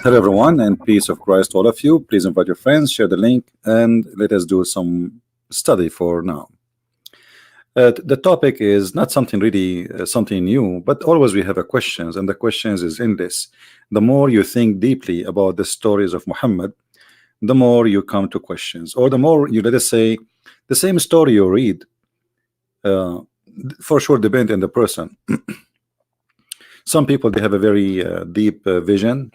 Hello, everyone, and peace of Christ to all of you. Please invite your friends, share the link, and let us do some study for now. The topic is not something really something new, but always we have a questions, and the questions is in this. The more you think deeply about the stories of Muhammad, the more you come to questions, or the more you, let us say, the same story you read, uh, for sure depend on the person. Some people, they have a very deep vision,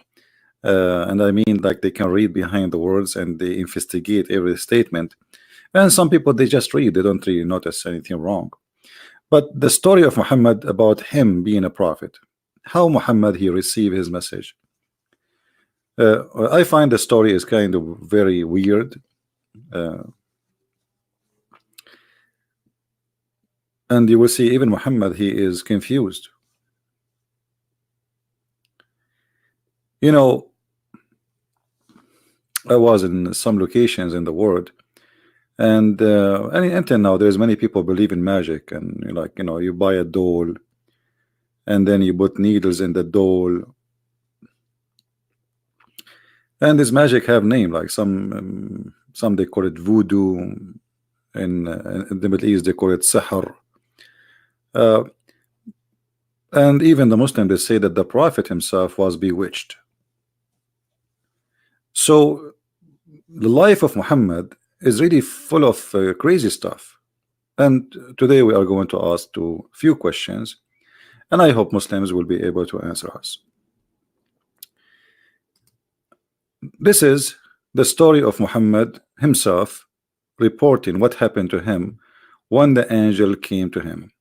and I mean, like, they can read behind the words and they investigate every statement. And some people, they just read, they don't really notice anything wrong. But the story of Muhammad, about him being a prophet, how Muhammad he received his message, I find the story is kind of very weird, and you will see even Muhammad, he is confused. You know, I was in some locations in the world, and until now there's many people believe in magic, and like, you buy a doll and then you put needles in the doll, and this magic have name, like some they call it voodoo, in the Middle East they call it sihr, and even the Muslim, they say that the prophet himself was bewitched. So the life of Muhammad is really full of crazy stuff, and today we are going to ask two few questions, and I hope Muslims will be able to answer us. This is the story of Muhammad himself reporting what happened to him when the angel came to him.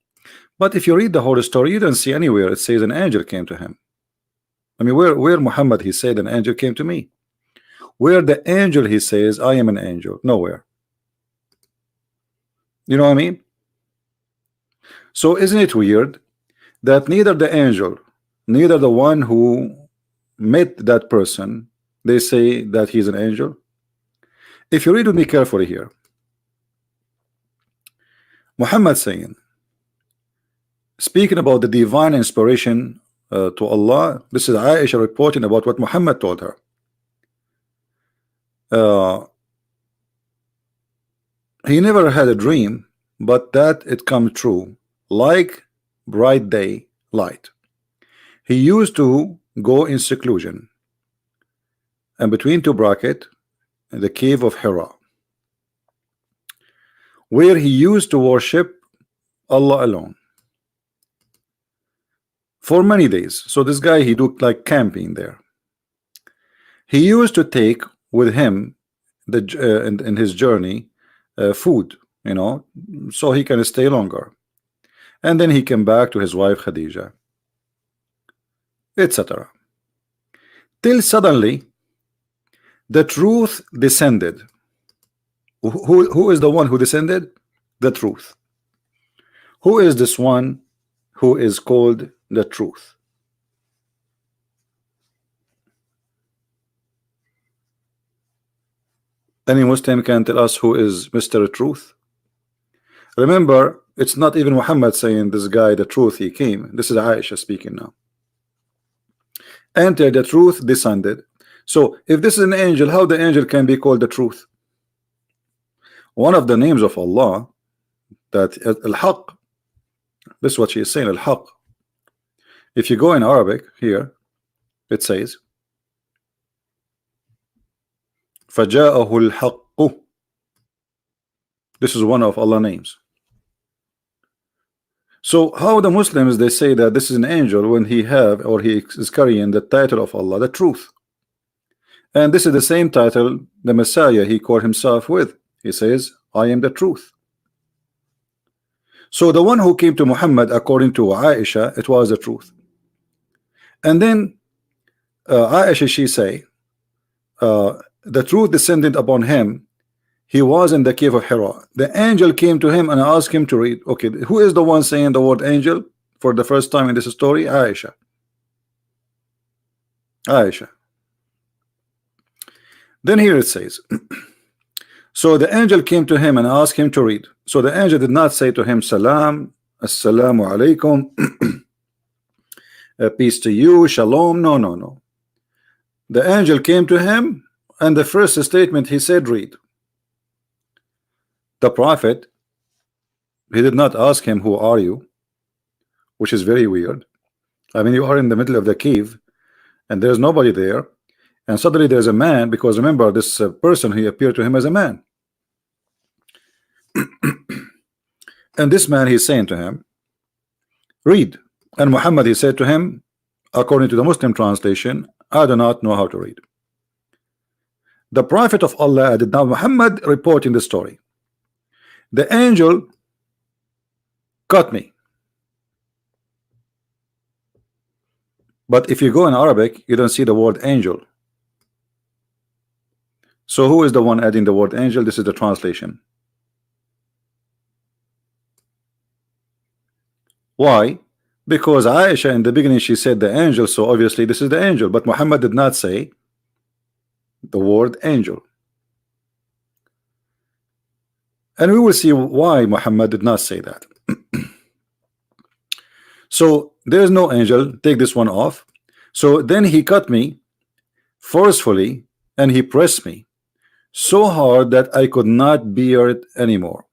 But if you read the whole story, you don't see anywhere it says an angel came to him. I mean, where Muhammad he said an angel came to me? Where the angel he says I am an angel? Nowhere. You know what I mean? So isn't it weird that neither the angel, neither the one who met that person, they say that he's an angel? If you read with me carefully here, Muhammad saying, speaking about the divine inspiration to Allah. This is Aisha reporting about what Muhammad told her. He never had a dream, but that it come true like bright day light. He used to go in seclusion, and between two brackets, the cave of Hira, where he used to worship Allah alone for many days. So this guy, he do like camping there. He used to take with him the in his journey food, so he can stay longer, and then he came back to his wife Khadija, etc. Till suddenly the truth descended. Who is the one who descended? The truth. Who is this one who is called the truth? Any Muslim can tell us who is Mr. Truth? Remember, it's not even Muhammad saying this guy the truth he came. This is Aisha speaking now. Enter the truth descended. So if this is an angel, how the angel can be called the truth? One of the names of Allah, that Al-Haq, this is what she is saying, Al-Haq. If you go in Arabic here, it says فَجَاءَهُ الْحَقُّ. This is one of Allah's names. So how the Muslims, they say that this is an angel when he have, or he is carrying the title of Allah, the truth? And this is the same title the Messiah he called himself with. He says, I am the truth. So the one who came to Muhammad, according to Aisha, it was the truth. And then Aisha, she say, the truth descended upon him. He was in the cave of Hira. The angel came to him and asked him to read. Okay, who is the one saying the word angel for the first time in this story? Aisha. Aisha. Then here it says, so the angel came to him and asked him to read. So the angel did not say to him, Salam, Assalamu alaikum, peace to you, shalom. No, no, no. The angel came to him, and the first statement he said, read. The prophet, he did not ask him, who are you? Which is very weird. I mean, you are in the middle of the cave and there's nobody there, and suddenly there's a man, because remember, this person, he appeared to him as a man. And this man, he's saying to him, read. And Muhammad, he said to him, according to the Muslim translation, I do not know how to read. The prophet of Allah added, now Muhammad reporting the story, the angel caught me. But if you go in Arabic, you don't see the word angel. So who is the one adding the word angel? This is the translation. Why? Because Aisha in the beginning, she said the angel, so obviously this is the angel, but Muhammad did not say the word angel. And we will see why Muhammad did not say that. So there's no angel, take this one off. So then he cut me forcefully and he pressed me so hard that I could not bear it anymore.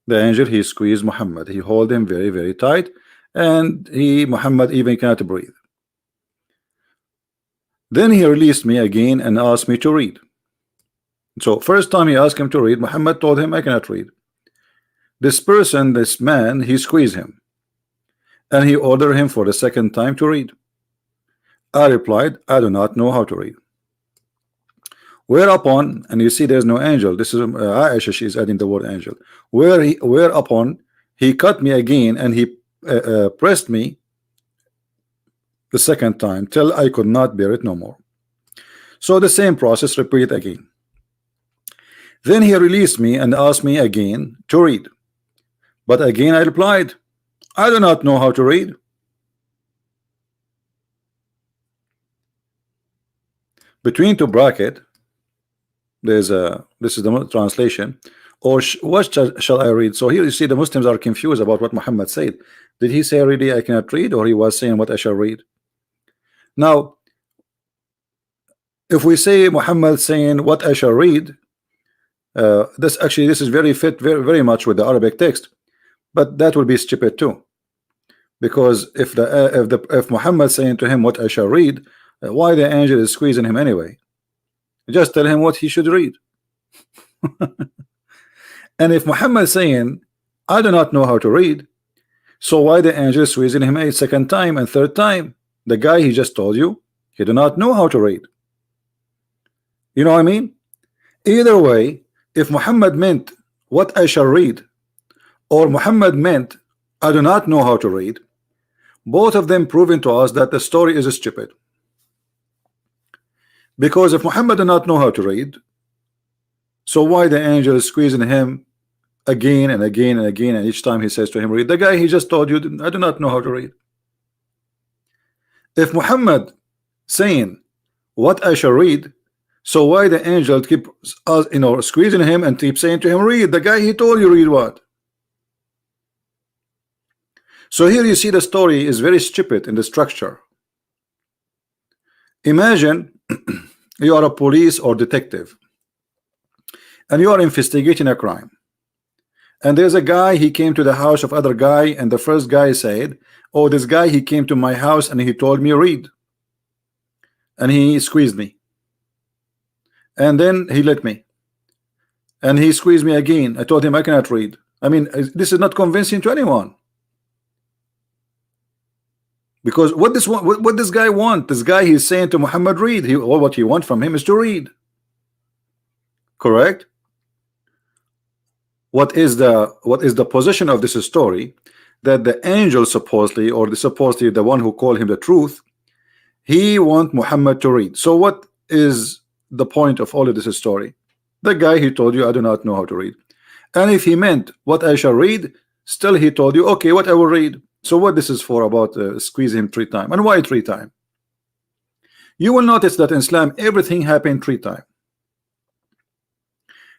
The angel, he squeezed Muhammad, he held him very, very tight, and Muhammad even cannot breathe. Then he released me again and asked me to read. So first time he asked him to read, Muhammad told him, I cannot read. This person, this man, he squeezed him and he ordered him for the second time to read. I replied, I do not know how to read. Whereupon, and you see there's no angel, this is Aisha, she's adding the word angel. Whereupon he cut me again and he pressed me the second time till I could not bear it no more. So the same process repeat again. Then he released me and asked me again to read, but again I replied, I do not know how to read. Between two bracket, there's a, this is the translation, or what shall I read? So here you see the Muslims are confused about what Muhammad said. Did he say really I cannot read, or he was saying what I shall read? Now if we say Muhammad saying what I shall read, this is very fit very much with the Arabic text, but that will be stupid too, because if Muhammad saying to him what I shall read, why the angel is squeezing him anyway? Just tell him what he should read. And if Muhammad saying I do not know how to read, so why the angel is squeezing him a second time and third time? The guy, he just told you he do not know how to read. You know what I mean? Either way, if Muhammad meant what I shall read, or Muhammad meant I do not know how to read, both of them proving to us that the story is stupid. Because if Muhammad did not know how to read, so why the angel is squeezing him again and again and again, and each time he says to him read? The guy, he just told you I do not know how to read. If Muhammad saying what I shall read, so why the angel keep squeezing him and keep saying to him read? The guy, he told you read what? So here you see the story is very stupid in the structure. Imagine you are a police or detective and you are investigating a crime, and there's a guy, he came to the house of other guy, and the first guy said, oh, this guy, he came to my house and he told me read, and he squeezed me, and then he let me, and he squeezed me again. I told him I cannot read. I mean, this is not convincing to anyone. Because what this guy want? This guy, he's saying to Muhammad read. What he want from him is to read. Correct? What is the position of this story? That the angel supposedly, or supposedly the one who called him the truth, he want Muhammad to read. So what is the point of all of this story? The guy, he told you I do not know how to read, and if he meant what I shall read, still he told you okay, what I will read. So what this is for about squeezing him 3 times? And why 3 times? You will notice that in Islam everything happened 3 times.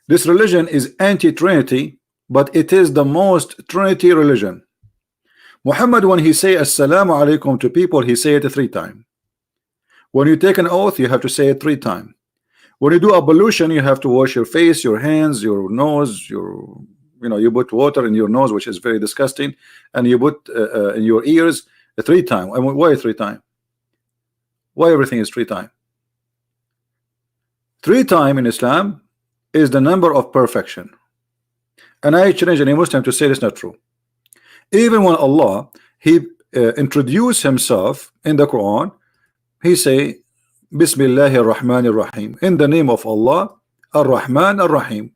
This religion is anti-Trinity, but it is the most Trinity religion. Muhammad, when he say Assalamu alaikum to people, he say it 3 times. When you take an oath, you have to say it 3 times. When you do ablution, you have to wash your face, your hands, your nose, your, you put water in your nose, which is very disgusting, and you put in your ears 3 times. And why 3 times? Why everything is 3 times? 3 times in Islam is the number of perfection. And I challenge any Muslim to say it's not true. Even when Allah, he introduced himself in the Quran, he say Bismillahir Rahmanir Rahim, in the name of Allah, Ar-Rahman Ar-Rahim.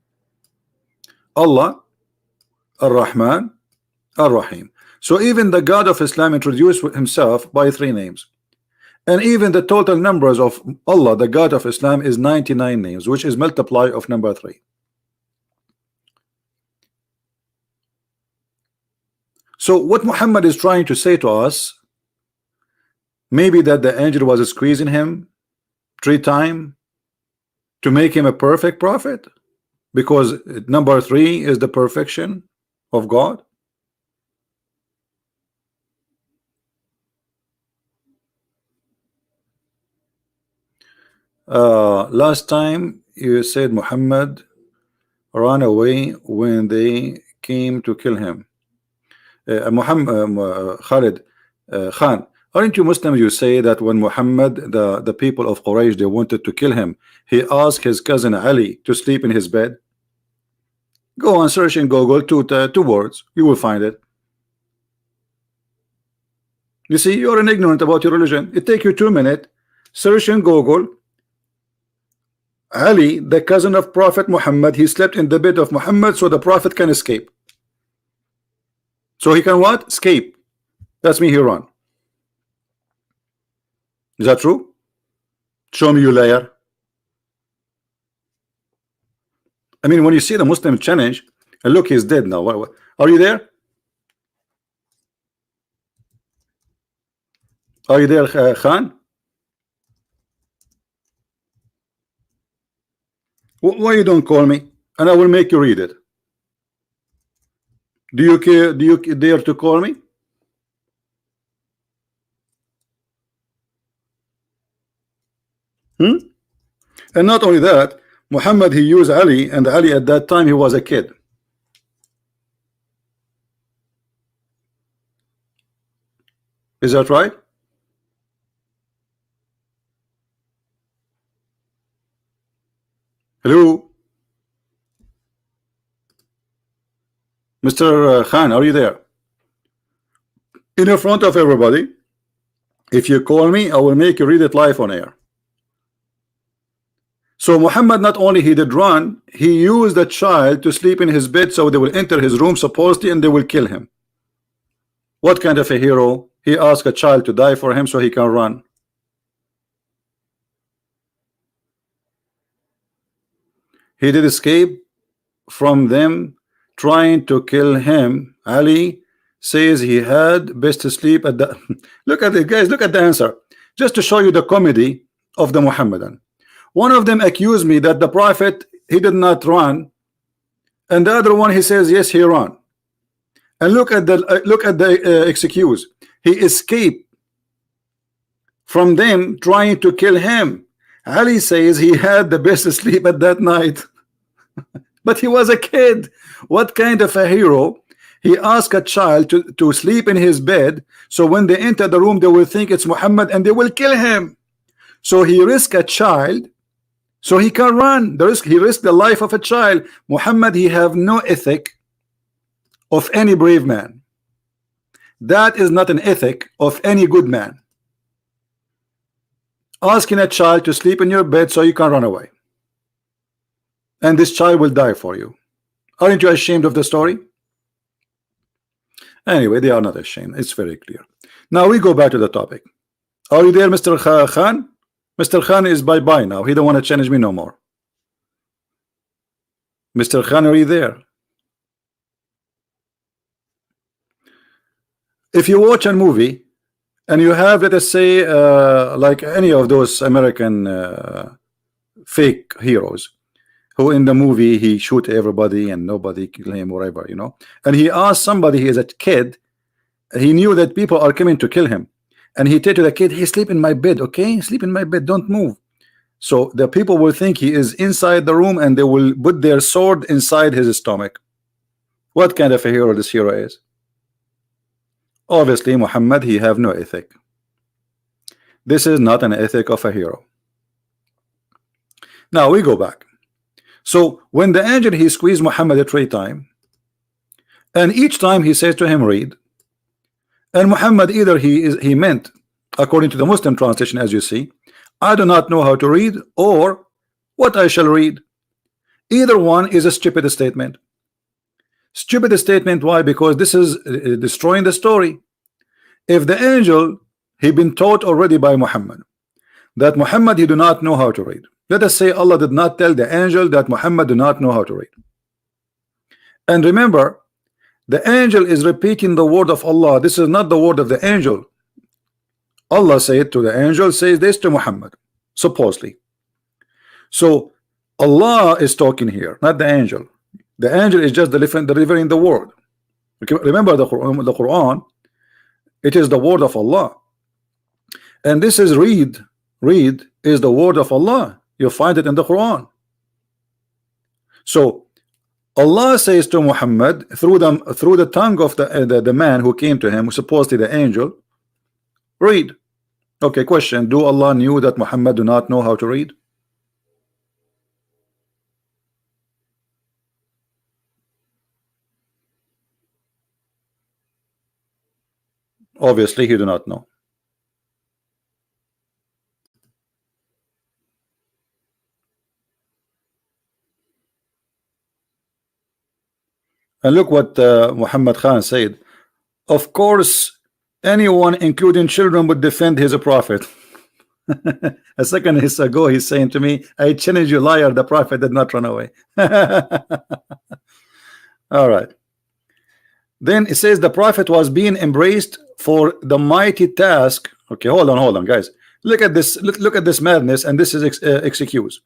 Allah, Ar-Rahman Ar-Rahim. So even the God of Islam introduced himself by 3 names. And even the total numbers of Allah, the God of Islam, is 99 names, which is multiply of number 3. So what Muhammad is trying to say to us, maybe that the angel was squeezing him 3 times to make him a perfect prophet, because number 3 is the perfection of God. Last time you said Muhammad ran away when they came to kill him. Khalid Khan, aren't you Muslims? You say that when Muhammad, the people of Quraysh, they wanted to kill him, he asked his cousin Ali to sleep in his bed. Go on, search in Google 2 words, you will find it. You see, you're an ignorant about your religion. It take you 2 minutes. Search in Google Ali, the cousin of Prophet Muhammad, he slept in the bed of Muhammad so the Prophet can escape. So he can what? Escape. That's me, he run. Is that true? Show me, you liar. I mean, when you see the Muslim challenge, and look, he's dead now. Are you there? Are you there, Khan? Why you don't call me? And I will make you read it. Do you care? Do you dare to call me? And not only that, Muhammad, he used Ali, and Ali at that time he was a kid. Is that right? Hello, Mr. Khan, are you there? In front of everybody, if you call me, I will make you read it live on air. So Muhammad, not only he did run, he used a child to sleep in his bed so they will enter his room supposedly and they will kill him. What kind of a hero? He asked a child to die for him so he can run. He did escape from them trying to kill him. Ali says he had best to sleep at the look at it, guys, look at the answer, just to show you the comedy of the Muhammadan. One of them accused me that the Prophet, he did not run, and the other one, he says yes, he ran. And look at the excuse. He escaped from them trying to kill him. Ali says he had the best sleep at that night. But he was a kid. What kind of a hero? He asked a child to sleep in his bed, so when they enter the room they will think it's Muhammad and they will kill him. So he risked a child so he can run. He risked the life of a child. Muhammad, he have no ethic of any brave man. That is not an ethic of any good man. Asking a child to sleep in your bed so you can run away, and this child will die for you. Aren't you ashamed of the story? Anyway, they are not ashamed. It's very clear. Now we go back to the topic. Are you there, Mr. Khan? Mr. Khan is bye-bye now. He don't want to challenge me no more. Mr. Khan, are you there? If you watch a movie and you have, let us say, like any of those American fake heroes, who in the movie he shoot everybody and nobody kill him, whatever, you know, and he asked somebody, he is a kid, he knew that people are coming to kill him, and he said to the kid, "Hey, sleep in my bed, okay? Sleep in my bed, don't move." So the people will think he is inside the room, and they will put their sword inside his stomach. What kind of a hero this hero is? Obviously, Muhammad, he have no ethic. This is not an ethic of a hero. Now we go back. So when the angel, he squeezed Muhammad 3 times, and each time he says to him, read. And Muhammad, either he meant, according to the Muslim translation, as you see, I do not know how to read, or what I shall read. Either one is a stupid statement. Stupid statement. Why? Because this is destroying the story. If the angel, he been taught already by Muhammad that Muhammad, he do not know how to read. Let us say Allah did not tell the angel that Muhammad do not know how to read. And remember, the angel is repeating the word of Allah. This is not the word of the angel. Allah said to the angel, says this to Muhammad, supposedly. So Allah is talking here, not the angel. The angel is just delivering the word. Remember the Quran, it is the word of Allah. And this is read is the word of Allah. You find it in the Quran. So Allah says to Muhammad through the tongue of the man who came to him, supposedly the angel, read. Okay, question: do Allah knew that Muhammad do not know how to read? Obviously he do not know. And look what Muhammad Khan said. Of course, anyone, including children, would defend his prophet. A second ago, he's saying to me, I challenge you, liar, the prophet did not run away. All right. Then it says the prophet was being embraced for the mighty task. Okay, hold on, guys. Look at this. Look at this madness, and this is excuse.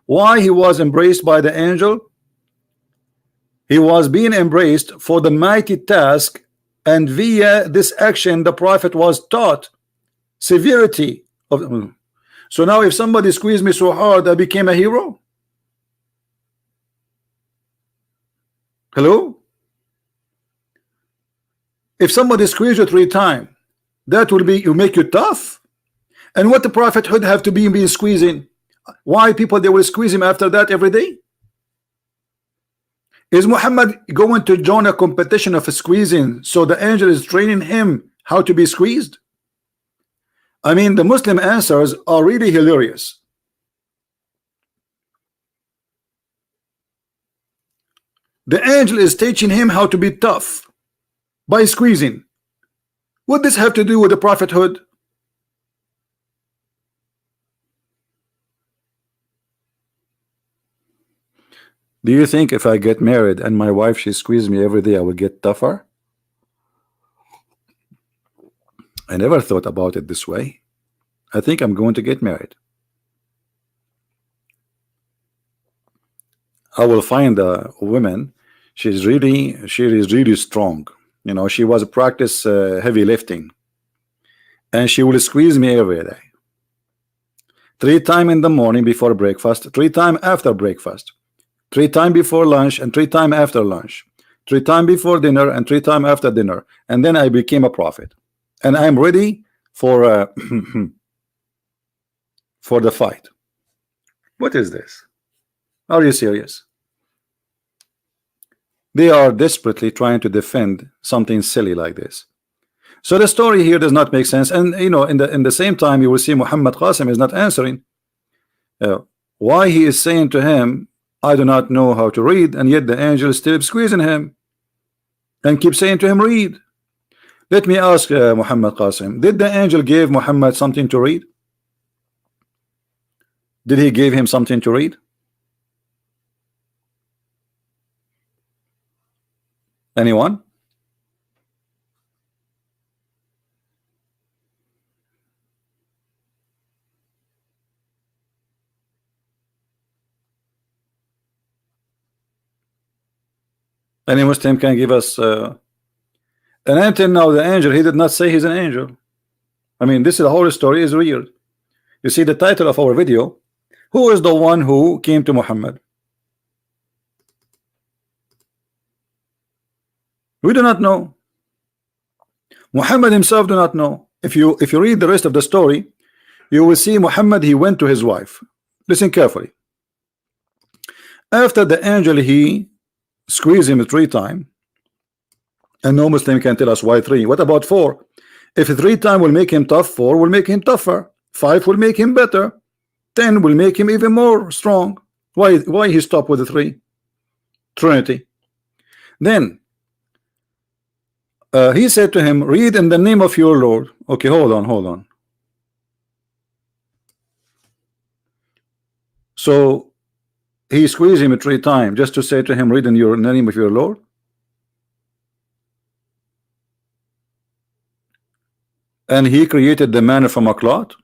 Why he was embraced by the angel? He was being embraced for the mighty task, and via this action, the prophet was taught severity of. So now, if somebody squeezed me so hard, I became a hero. Hello? If somebody squeezed you 3 times, that will make you tough. And what the prophet would have to be squeezing? Why people they will squeeze him after that every day? Is Muhammad going to join a competition of squeezing? So the angel is training him how to be squeezed? I mean, the Muslim answers are really hilarious. The angel is teaching him how to be tough by squeezing. What does this have to do with the prophethood? Do you think if I get married and my wife, she squeezes me every day, I will get tougher? I never thought about it this way. I think I'm going to get married. I will find a woman. She is really strong. You know, she was practice heavy lifting, and she will squeeze me every day. 3 times in the morning before breakfast, 3 times after breakfast, 3 times before lunch, and 3 times after lunch, 3 times before dinner, and 3 times after dinner. And then I became a prophet, and I'm ready for for the fight. What is this? Are you serious? They are desperately trying to defend something silly like this. So the story here does not make sense. And you know, in the same time, you will see Muhammad Qasim is not answering why he is saying to him, I do not know how to read, and yet the angel is still squeezing him and keep saying to him, read. Let me ask Muhammad Qasim, did the angel give Muhammad something to read? Did he give him something to read? Anyone? Any Muslim can give us And until now, the angel, he did not say he's an angel. I mean, this is the whole story is weird. You see the title of our video, who is the one who came to Muhammad? We do not know. Muhammad himself do not know. If you read the rest of the story, you will see Muhammad, he went to his wife. Listen carefully. After the angel, he squeezed him 3 times, and no Muslim can tell us why 3. What about 4? If 3 times will make him tough, 4 will make him tougher, 5 will make him better, 10 will make him even more strong. Why he stopped with the 3? Trinity. Then he said to him, read in the name of your Lord. Okay, hold on. So he squeezed him 3 times just to say to him, read in the name of your Lord. And he created the man from a clot.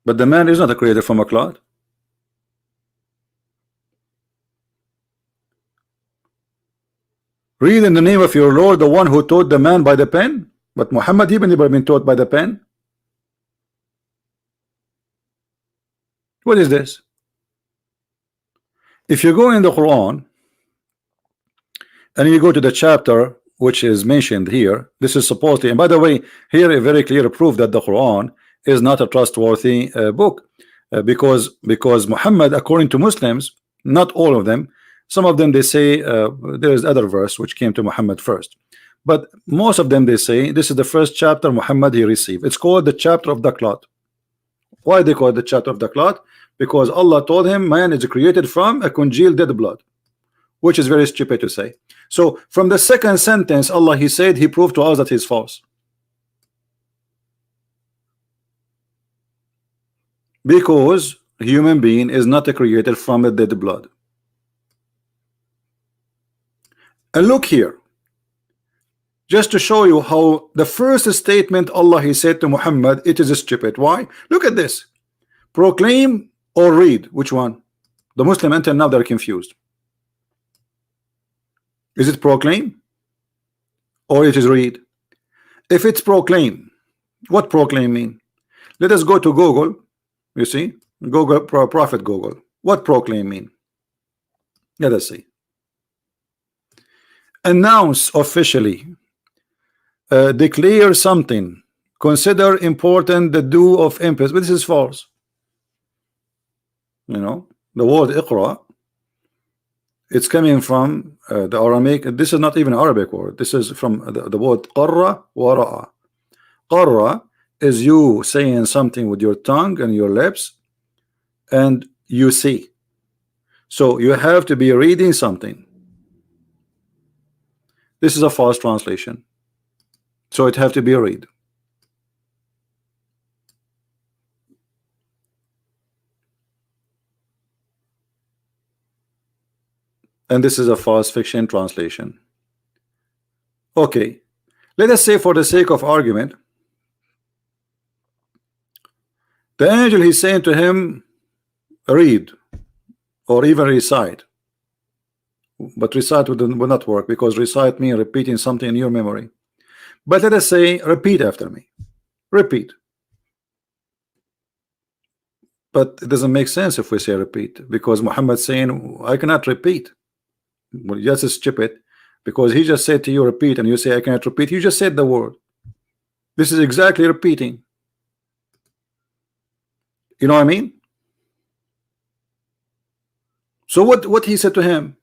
But the man is not a creator from a clot. Read in the name of your Lord, the one who taught the man by the pen. But Muhammad even never been taught by the pen. What is this? If you go in the Quran and you go to the chapter which is mentioned here, this is supposedly, and by the way, here a very clear proof that the Quran is not a trustworthy book, because Muhammad, according to Muslims, not all of them, some of them they say there is other verse which came to Muhammad first, but most of them they say this is the first chapter Muhammad he received. It's called the chapter of the clot. Why they call it the chapter of the clot? Because Allah told him man is created from a congealed dead blood, which is very stupid to say. So from the second sentence, Allah he said he proved to us that he's false, because human being is not created from a dead blood. And look here, just to show you how the first statement Allah he said to Muhammad, it is stupid. Why? Look at this. Proclaim or read, which one? The Muslim until now they're confused. Is it proclaim or it is read? If it's proclaim, what proclaim mean? Let us go to Google. You see, Google, Prophet Google. What proclaim mean? Let us see. Announce officially, declare something, consider important the due of emphasis. But this is false. You know, the word Iqra, it's coming from the Aramaic. This is not even an Arabic word. This is from the word qarra wa ra'a. Qarra is you saying something with your tongue and your lips, and you see. So you have to be reading something. This is a false translation. So it have to be read. And this is a false fiction translation. Okay, let us say for the sake of argument, the angel he's saying to him, read or even recite. But recite would not work, because recite means repeating something in your memory. But let us say repeat after me. Repeat. But it doesn't make sense if we say repeat, because Muhammad's saying I cannot repeat. Well, just stupid, because he just said to you repeat, and you say I cannot repeat. You just said the word. This is exactly repeating. You know what I mean? So what he said to him,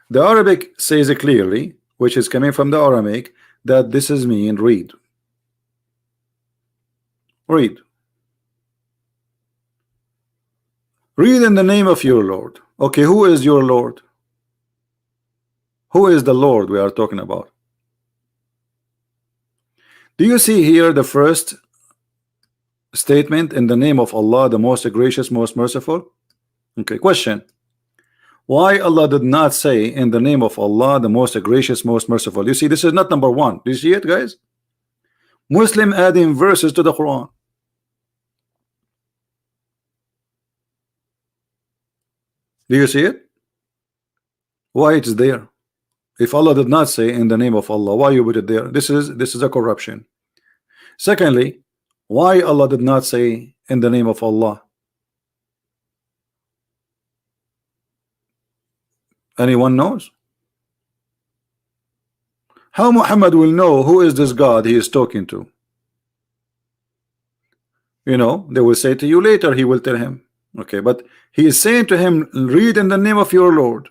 the Arabic says it clearly, which is coming from the Aramaic, that this is mean read. Read. Read in the name of your Lord. Okay, who is your Lord? Who is the Lord we are talking about? Do you see here the first statement, in the name of Allah, the most gracious, most merciful? Okay, question. Why Allah did not say in the name of Allah, the most gracious, most merciful? You see, this is not number one. Do you see it, guys? Muslim adding verses to the Quran. Do you see it? Why it's there? If Allah did not say in the name of Allah, why you put it there? This is a corruption. Secondly, why Allah did not say in the name of Allah? Anyone knows? How Muhammad will know who is this God he is talking to? You know, they will say to you later, he will tell him. Okay, but he is saying to him, read in the name of your Lord.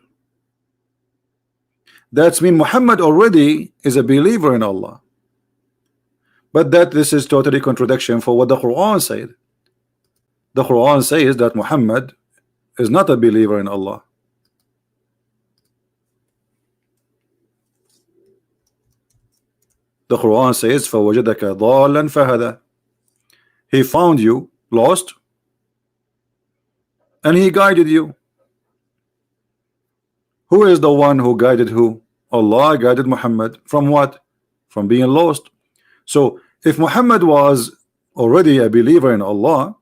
That's mean Muhammad already is a believer in Allah. But that this is totally contradiction for what the Quran said. The Quran says that Muhammad is not a believer in Allah. The Quran says فَوَجَدَكَ ضَالًا فَهَدَى. He found you lost and he guided you. Who is the one who guided who? Allah guided Muhammad from what? From being lost. So if Muhammad was already a believer in Allah,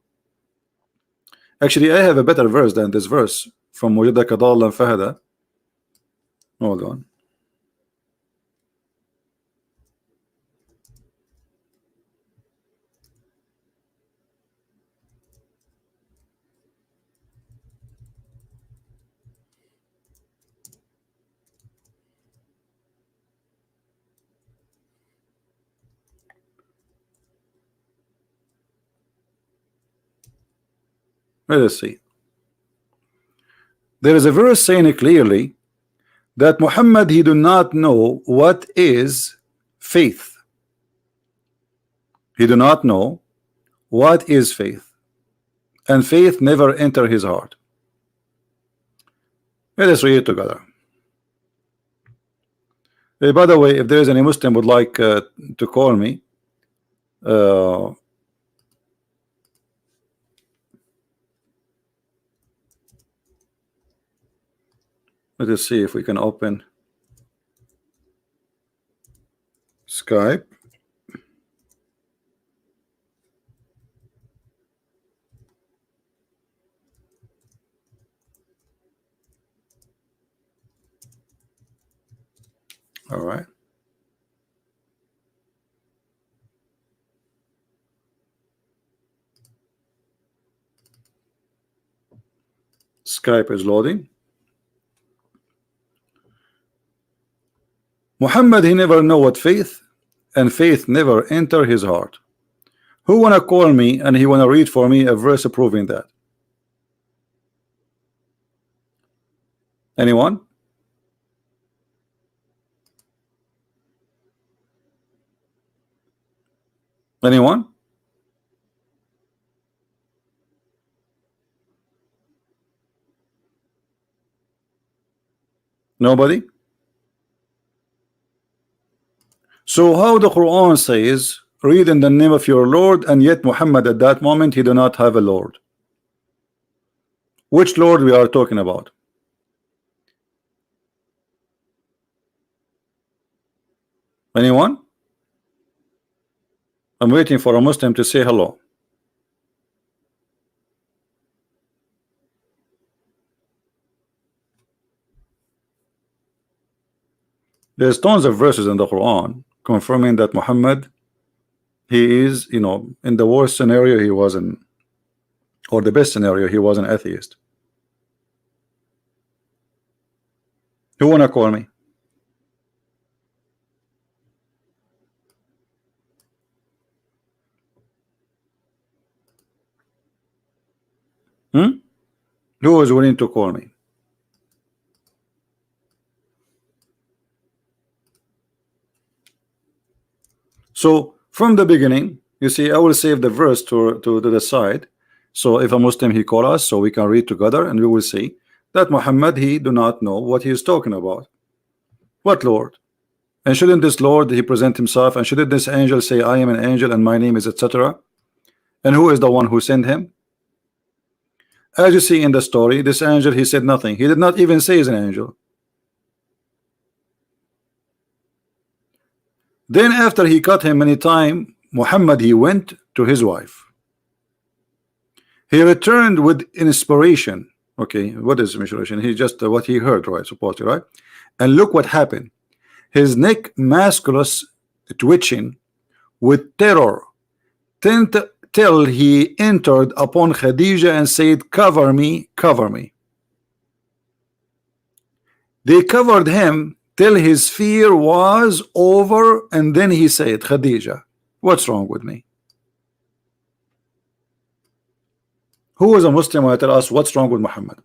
actually I have a better verse than this verse from وَجَدَكَ ضَالًا فَهَدَى. Hold on. Let us see. There is a verse saying clearly that Muhammad he do not know what is faith. He do not know what is faith, and faith never enter his heart. Let us read it together. By the way, if there is any Muslim would like to call me, let us see if we can open Skype. All right. Skype is loading. Muhammad he never know what faith, and faith never enter his heart. Who wanna call me and he wanna read for me a verse proving that? Anyone? Anyone? Nobody? So how the Quran says read in the name of your Lord, and yet Muhammad at that moment he do not have a Lord? Which Lord we are talking about? Anyone? I'm waiting for a Muslim to say hello. There's tons of verses in the Quran confirming that Muhammad he is, you know, in the worst scenario he was in, or the best scenario he was an atheist. Who wanna call me? Who is willing to call me? So from the beginning, you see, I will save the verse to the side. So if a Muslim he call us, so we can read together, and we will see that Muhammad he do not know what he is talking about. What Lord? And shouldn't this Lord he present himself, and shouldn't this angel say I am an angel and my name is etc.? And who is the one who sent him? As you see in the story, this angel he said nothing. He did not even say he's an angel. Then after he cut him many times, Muhammad he went to his wife. He returned with inspiration. Okay, what is inspiration? He just what he heard, right? Supposedly, right? And look what happened. His neck musculus twitching with terror till he entered upon Khadija and said, cover me, cover me. They covered him till his fear was over, and then he said, Khadija, what's wrong with me? Who is a Muslim will tell us what's wrong with Muhammad?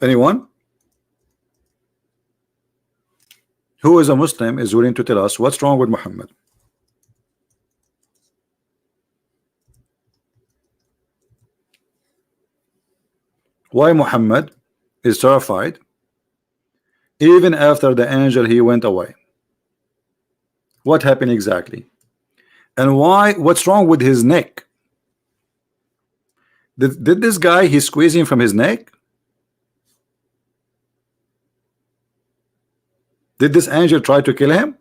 Anyone? Who is a Muslim is willing to tell us what's wrong with Muhammad? Why Muhammad is terrified even after the angel he went away? What happened exactly? And why? What's wrong with his neck? Did this guy he's squeezing from his neck? Did this angel try to kill him?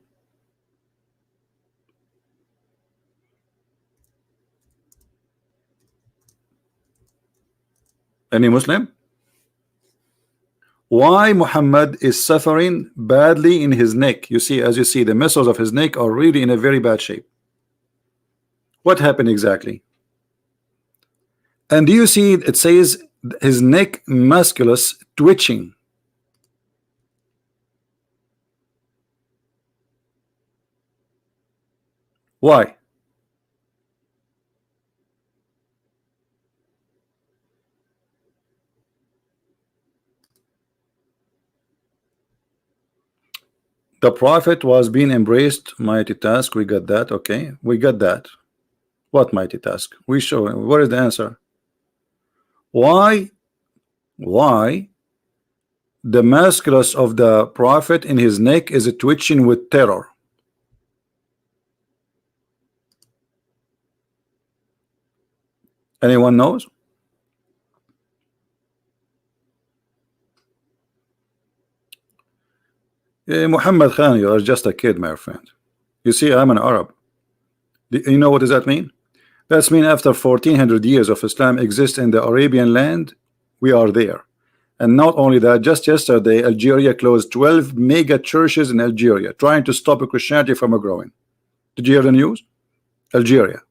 Any Muslim? Why Muhammad is suffering badly in his neck? You see, as you see, the muscles of his neck are really in a very bad shape. What happened exactly? And do you see it says his neck musculus twitching? Why? The prophet was being embraced. Mighty task. We got that. Okay, we got that. What mighty task? We show. What is the answer? Why the musculus of the prophet in his neck is twitching with terror? Anyone knows? Muhammad Khan, you are just a kid, my friend. You see, I'm an Arab. You know what does that mean? That's mean after 1400 years of Islam exists in the Arabian land, we are there. And not only that, just yesterday Algeria closed 12 mega churches in Algeria, trying to stop Christianity from growing. Did you hear the news? Algeria,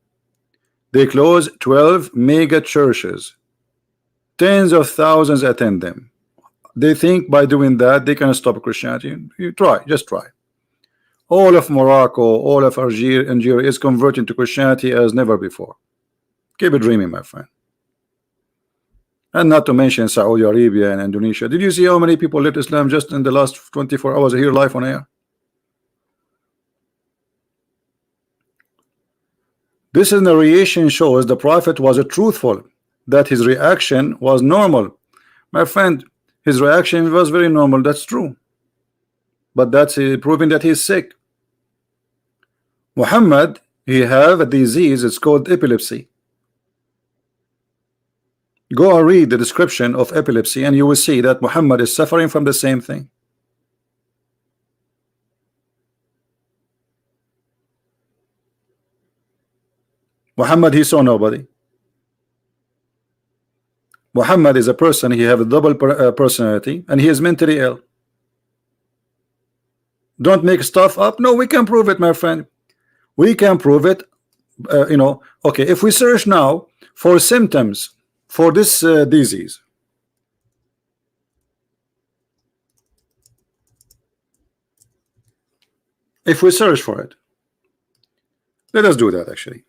they closed 12 mega churches. Tens of thousands attend them. They think by doing that they can stop Christianity. You try, just try. All of Morocco, all of Algeria is converting to Christianity as never before. Keep it dreaming, my friend. And not to mention Saudi Arabia and Indonesia. Did you see how many people left Islam just in the last 24 hours here live on air? This narration shows the prophet was truthful, that his reaction was normal. My friend, his reaction was very normal. That's true. But that's proving that he's sick. Muhammad, he have a disease, it's called epilepsy. Go and read the description of epilepsy and you will see that Muhammad is suffering from the same thing. Muhammad, he saw nobody. Muhammad is a person, he have a double personality and he is mentally ill. Don't make stuff up. No, we can prove it, my friend. We can prove it. You know, okay, if we search now for symptoms for this disease, if we search for it, let us do that actually.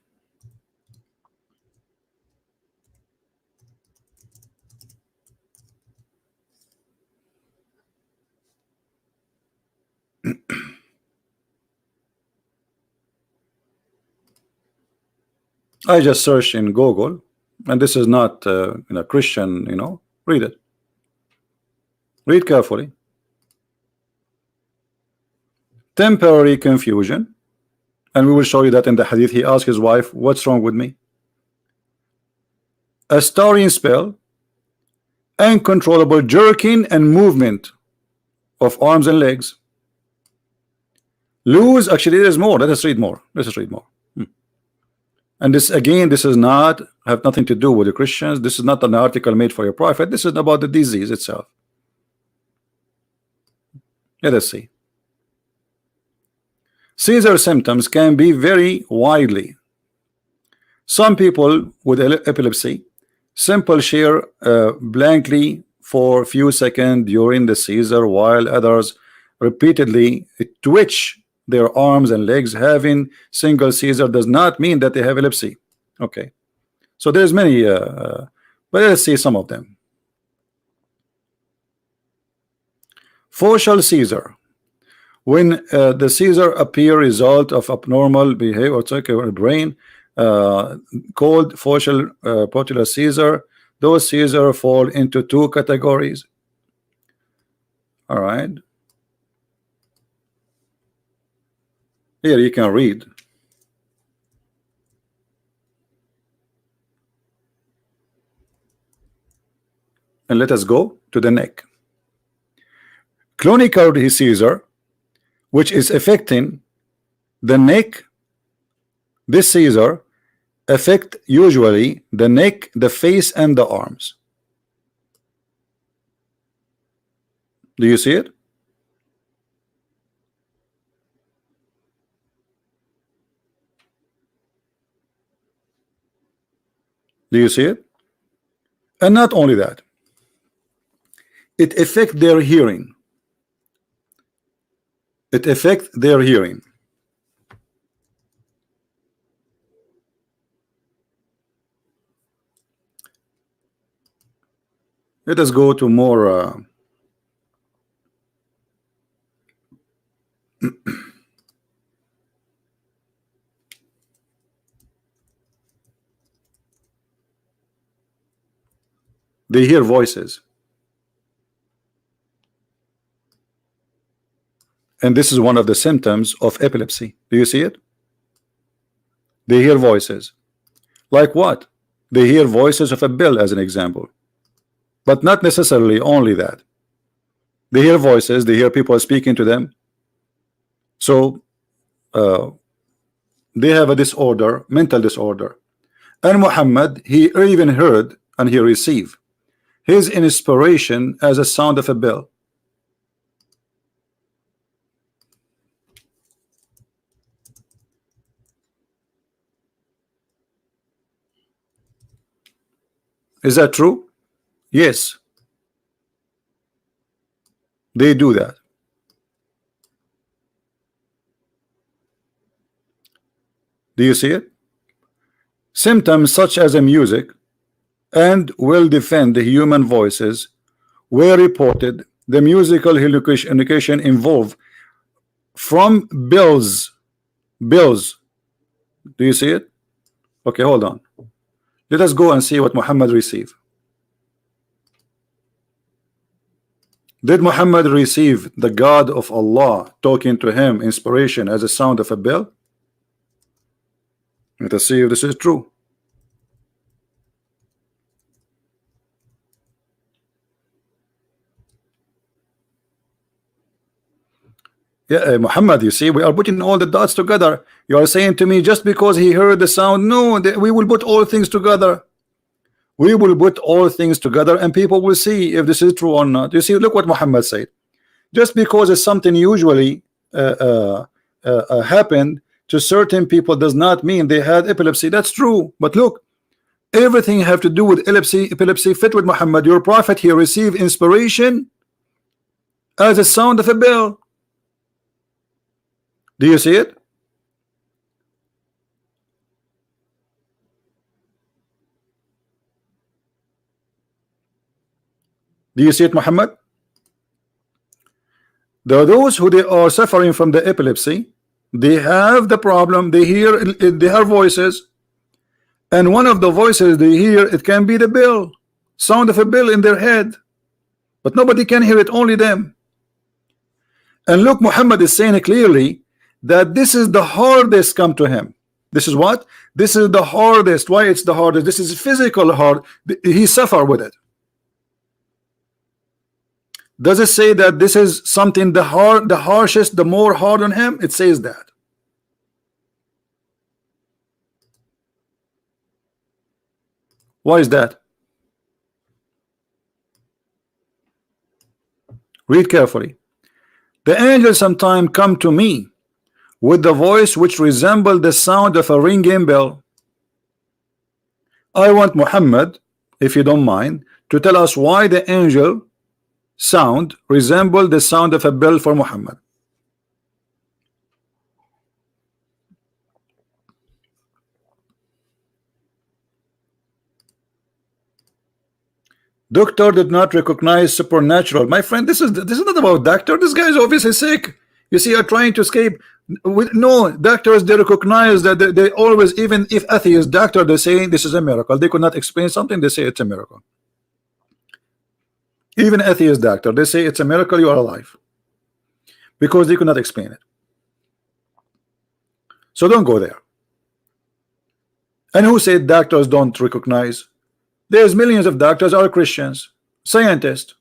I just searched in Google, and this is not Christian, read it. Read carefully. Temporary confusion, and we will show you that in the hadith. He asked his wife, what's wrong with me? A starring spell, uncontrollable jerking and movement of arms and legs. Lose, actually there's more. Let us read more. And this again, this is not have nothing to do with the Christians. This is not an article made for your prophet. This is about the disease itself. Let us see. Seizure symptoms can be very widely. Some people with epilepsy simple share blankly for a few seconds during the seizure, while others repeatedly twitch their arms and legs. Having single seizure does not mean that they have epilepsy. Okay, so there's many, but let's see some of them. Focal seizure. When the seizure appear result of abnormal behavior or in brain, called focal postular seizure. Those seizures fall into two categories. All right, here you can read. And let us go to the neck. Clonic seizure, which is affecting the neck. This seizure affect usually the neck, the face, and the arms. Do you see it? Do you see it? And not only that, it affect their hearing. It affect their hearing. Let us go to more they hear voices, and this is one of the symptoms of epilepsy. Do you see it? They hear voices. Like what? They hear voices of a bell, as an example, but not necessarily only that. They hear voices, they hear people speaking to them. So they have a disorder, mental disorder. And Muhammad, he even heard and he received his inspiration as a sound of a bell. Is that true? Yes, they do that. Do you see it? Symptoms such as a music and will defend the human voices were reported. The musical hallucination involved from bells. Do you see it? Okay, hold on. Let us go and see what Muhammad received. Did Muhammad receive the God of Allah talking to him inspiration as a sound of a bell? Let us see if this is true. Yeah, Muhammad, you see, we are putting all the dots together. You are saying to me just because he heard the sound, no, we will put all things together. We will put all things together and people will see if this is true or not. You see, look what Muhammad said. Just because it's something usually happened to certain people does not mean they had epilepsy. That's true. But look, everything have to do with epilepsy fit with Muhammad. Your prophet, he received inspiration as a sound of a bell. Do you see it? Do you see it, Muhammad? There are those who they are suffering from the epilepsy. They have the problem. They hear voices, and one of the voices they hear, it can be the bell, sound of a bell in their head, but nobody can hear it, only them. And look, Muhammad is saying clearly that this is the hardest come to him. This is what? This is the hardest. Why it's the hardest? This is physical hard. He suffer with it. Does it say that this is something the harshest, the more hard on him? It says that. Why is that? Read carefully. The angels sometimes come to me with the voice which resembled the sound of a ringing bell. I want Muhammad, if you don't mind, to tell us why the angel sound resembled the sound of a bell for Muhammad. Doctor did not recognize supernatural. My friend, this is not about doctor. This guy is obviously sick. You see, you're trying to escape. No, doctors, they recognize that they always, even if atheist doctor, they say this is a miracle. They could not explain something, they say it's a miracle. Even atheist doctor, they say it's a miracle you are alive, because they could not explain it. So don't go there. And who said doctors don't recognize? There's millions of doctors are Christians, scientists.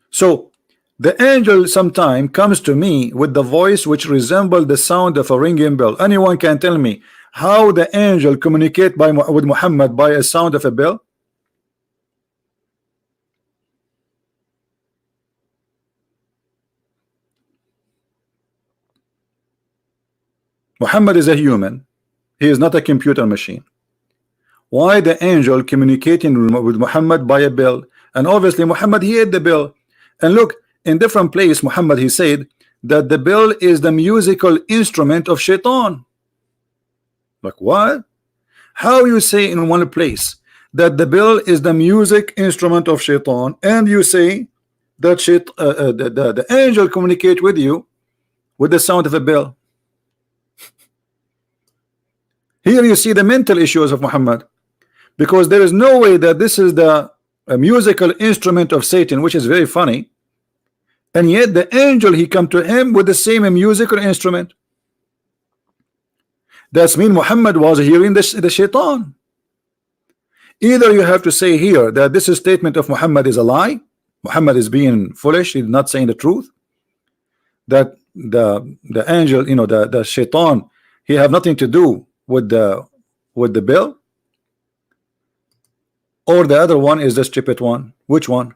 So the angel sometime comes to me with the voice which resembled the sound of a ringing bell. Anyone can tell me how the angel communicate with Muhammad by a sound of a bell? Muhammad is a human. He is not a computer machine. Why the angel communicating with Muhammad by a bell? And obviously Muhammad, he ate the bell. And look, in different place Muhammad, he said that the bell is the musical instrument of shaitan. Like what? How you say in one place that the bell is the music instrument of shaitan, and you say that the angel communicate with you with the sound of a bell? Here you see the mental issues of Muhammad, because there is no way that this is the musical instrument of Satan, which is very funny, and yet the angel, he come to him with the same musical instrument. That's mean Muhammad was hearing the shaitan. Either you have to say here that this statement of Muhammad is a lie, Muhammad is being foolish, he's not saying the truth, that the angel, you know, the shaitan, he have nothing to do with the bell, or the other one is the stupid one. Which one?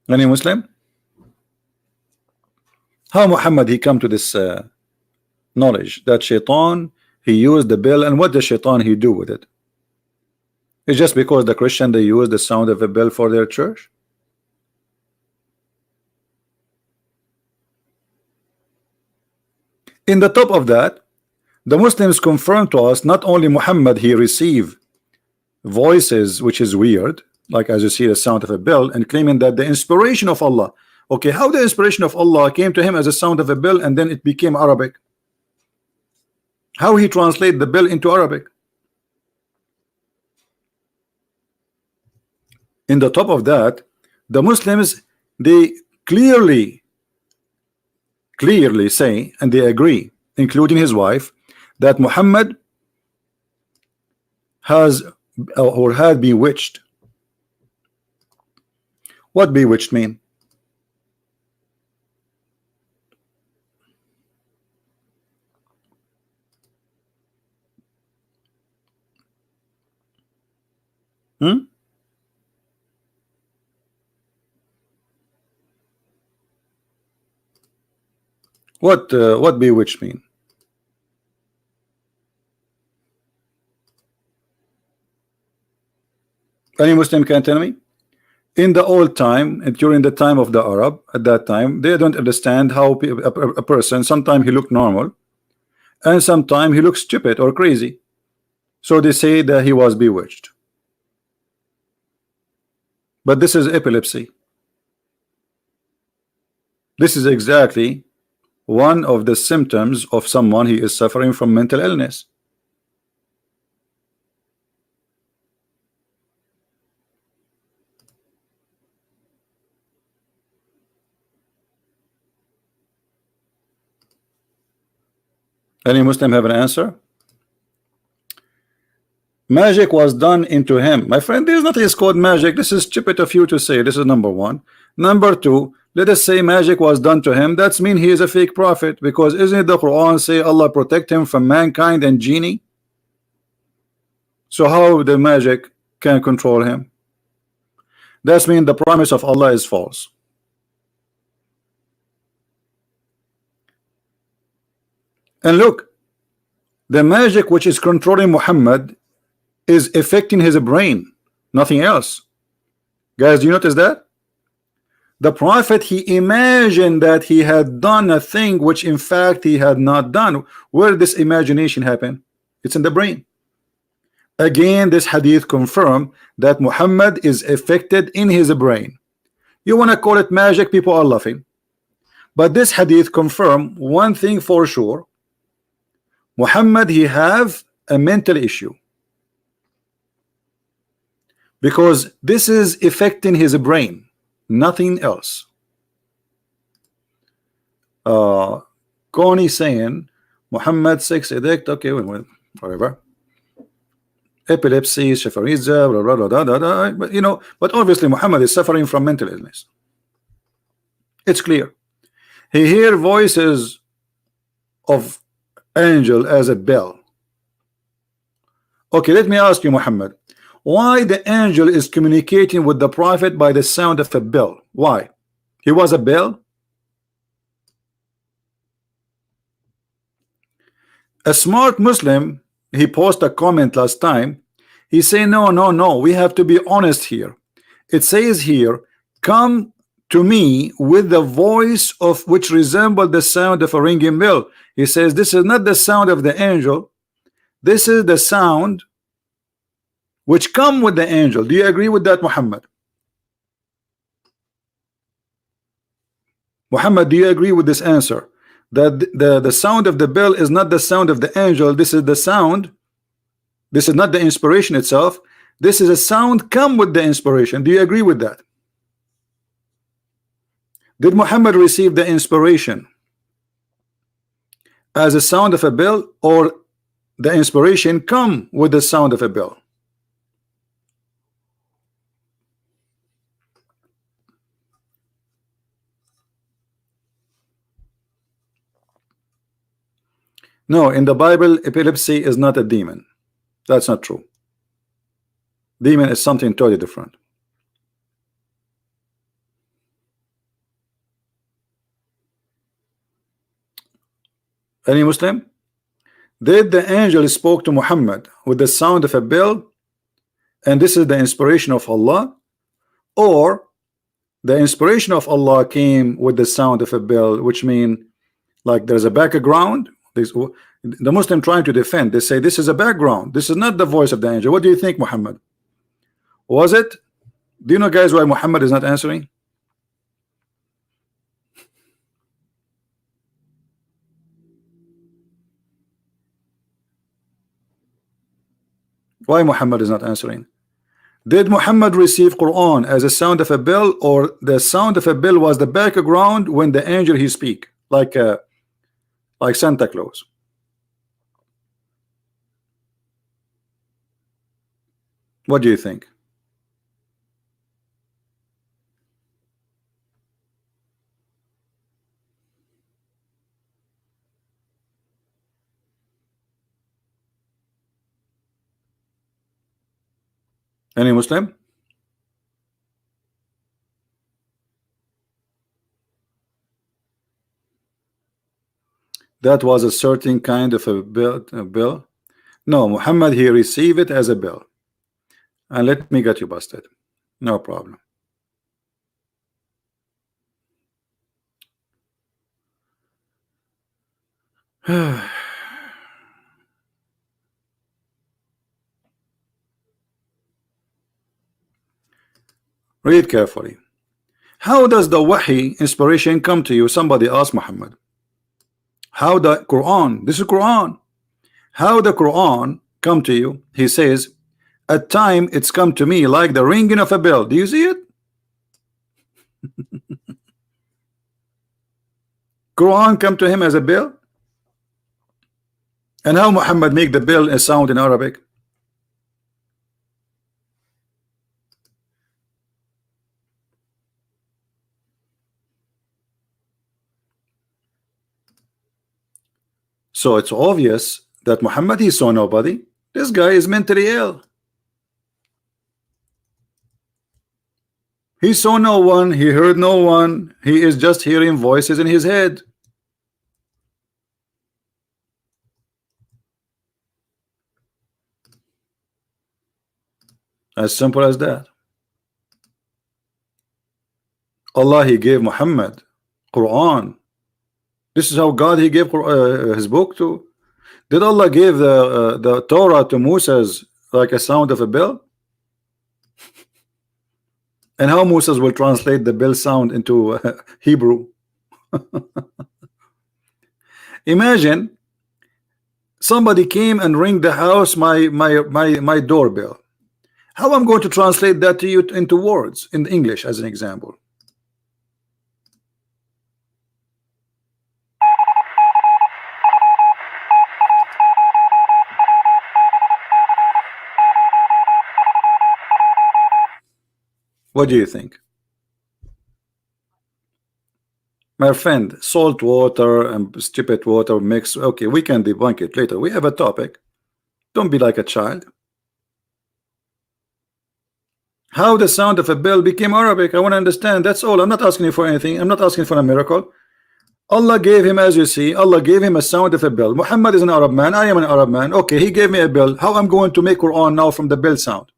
Any Muslim? How Muhammad he come to this knowledge that shaitan he used the bell, and what the shaitan he do with it? It's just because the Christian they use the sound of a bell for their church. In the top of that, the Muslims confirm to us not only Muhammad he received voices, which is weird, like as you see the sound of a bell, and claiming that the inspiration of Allah. Okay, how the inspiration of Allah came to him as a sound of a bell and then it became Arabic? How he translate the bell into Arabic? In the top of that, the Muslims they clearly say, and they agree, including his wife, that Muhammad has or had bewitched. What bewitched mean? What bewitched mean? Any Muslim can tell me? In the old time, and during the time of the Arab, at that time, they don't understand how a person, sometimes he look normal, and sometimes he looks stupid or crazy. So they say that he was bewitched. But this is epilepsy. This is exactly one of the symptoms of someone he is suffering from mental illness. Any Muslim have an answer? Magic was done into him. My friend, there's nothing is called magic. This is stupid of you to say. This is number one. Number two, let us say magic was done to him. That's mean he is a fake prophet, because isn't it the Quran say Allah protect him from mankind and genie? So how the magic can control him? That's mean the promise of Allah is false. And look, the magic which is controlling Muhammad is affecting his brain, nothing else. Guys, do you notice that? The prophet, he imagined that he had done a thing which in fact he had not done. Where did this imagination happen? It's in the brain. Again, this hadith confirm that Muhammad is affected in his brain. You want to call it magic, people are laughing. But this hadith confirm one thing for sure. Muhammad, he have a mental issue, because this is affecting his brain, nothing else. Connie saying Muhammad sex addict. Okay, whatever. Epilepsy, Shafariza, blah, blah, blah, blah, blah. But you know, but obviously Muhammad is suffering from mental illness. It's clear. He hear voices of angel as a bell. Okay, let me ask you, Muhammad, why the angel is communicating with the prophet by the sound of a bell? Why? He was a bell? A smart Muslim, he posted a comment last time. He say no, we have to be honest here. It says here, come to me with the voice of which resembled the sound of a ringing bell. He says this is not the sound of the angel, this is the sound which come with the angel. Do you agree with that, Muhammad? Muhammad, do you agree with this answer, that the sound of the bell is not the sound of the angel? This is the sound, this is not the inspiration itself, this is a sound come with the inspiration. Do you agree with that? Did Muhammad receive the inspiration as a sound of a bell, or the inspiration come with the sound of a bell? No, in the Bible, epilepsy is not a demon. That's not true. Demon is something totally different. Any Muslim? Did the angel spoke to Muhammad with the sound of a bell, and this is the inspiration of Allah, or the inspiration of Allah came with the sound of a bell, which mean like there's a background? The Muslim trying to defend, they say this is a background, this is not the voice of the angel. What do you think, Muhammad? Was it? Do you know, guys, why Muhammad is not answering? Why Muhammad is not answering? Did Muhammad receive Quran as a sound of a bell, or the sound of a bell was the background when the angel he speak, like Santa Claus? What do you think? Any Muslim? That was a certain kind of a bill. No, Muhammad, he received it as a bill. And let me get you busted. No problem. Read carefully. How does the wahi inspiration come to you? Somebody asked Muhammad. How the Quran, this is Quran, how the Quran come to you? He says, at time it's come to me like the ringing of a bell. Do you see it? Quran come to him as a bell. And how Muhammad make the bell a sound in Arabic? So it's obvious that Muhammad, he saw nobody. This guy is mentally ill. He saw no one, he heard no one, he is just hearing voices in his head. As simple as that. Allah, he gave Muhammad Quran. This is how God, he gave his book to. Did Allah give the Torah to Moses like a sound of a bell? And how Moses will translate the bell sound into Hebrew? Imagine somebody came and ring the house, my doorbell. How I'm going to translate that to you into words in English as an example? What do you think? My friend, salt water and stupid water mix. Okay, we can debunk it later. We have a topic. Don't be like a child. How the sound of a bell became Arabic, I want to understand. That's all. I'm not asking you for anything. I'm not asking for a miracle. Allah gave him, as you see, Allah gave him a sound of a bell. Muhammad is an Arab man. I am an Arab man. Okay, he gave me a bell. How I'm going to make Quran now from the bell sound?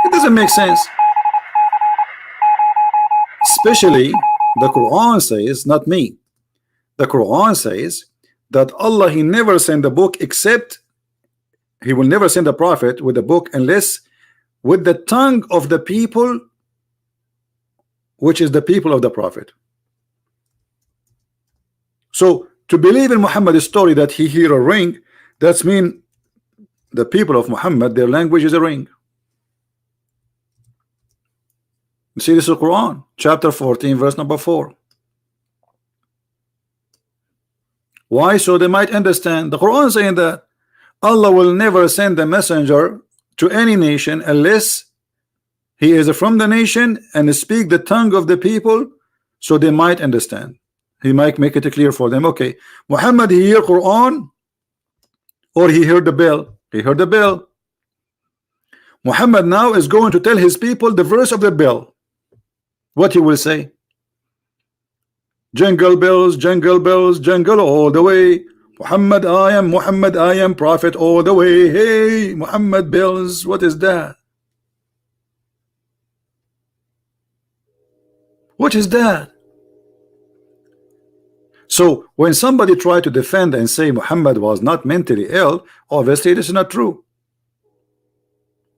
It doesn't make sense. Especially the Quran says, not me. The Quran says that Allah, he never sent a book except he will never send a prophet with a book unless with the tongue of the people, which is the people of the prophet. So to believe in Muhammad's story that he hear a ring, that's mean the people of Muhammad, their language is a ring. You see, this is Quran chapter 14 verse number 4. Why? So they might understand. The Quran saying that Allah will never send a messenger to any nation unless he is from the nation and speak the tongue of the people, so they might understand. He might make it clear for them. Okay, Muhammad, he hear Quran or he heard the bell? He heard the bell. Muhammad now is going to tell his people the verse of the bell. What he will say? Jingle bells, jingle bells, jingle all the way. Muhammad, I am prophet all the way. Hey, Muhammad bells. What is that? What is that? So when somebody tried to defend and say Muhammad was not mentally ill, obviously this is not true.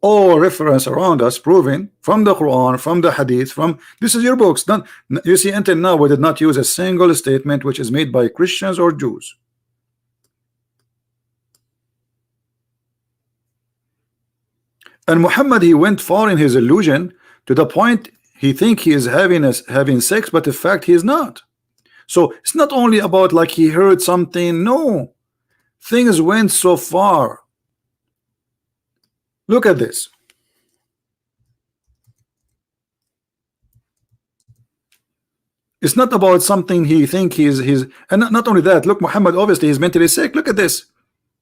All reference around us proving from the Quran, from the Hadith, from this is your books. Not, you see, until now we did not use a single statement which is made by Christians or Jews. And Muhammad, he went far in his illusion to the point he think he is having sex, but in fact he is not. So it's not only about like he heard something. No, things went so far. Look at this. It's not about something he think he's and not only that. Look, Muhammad obviously he's mentally sick. Look at this.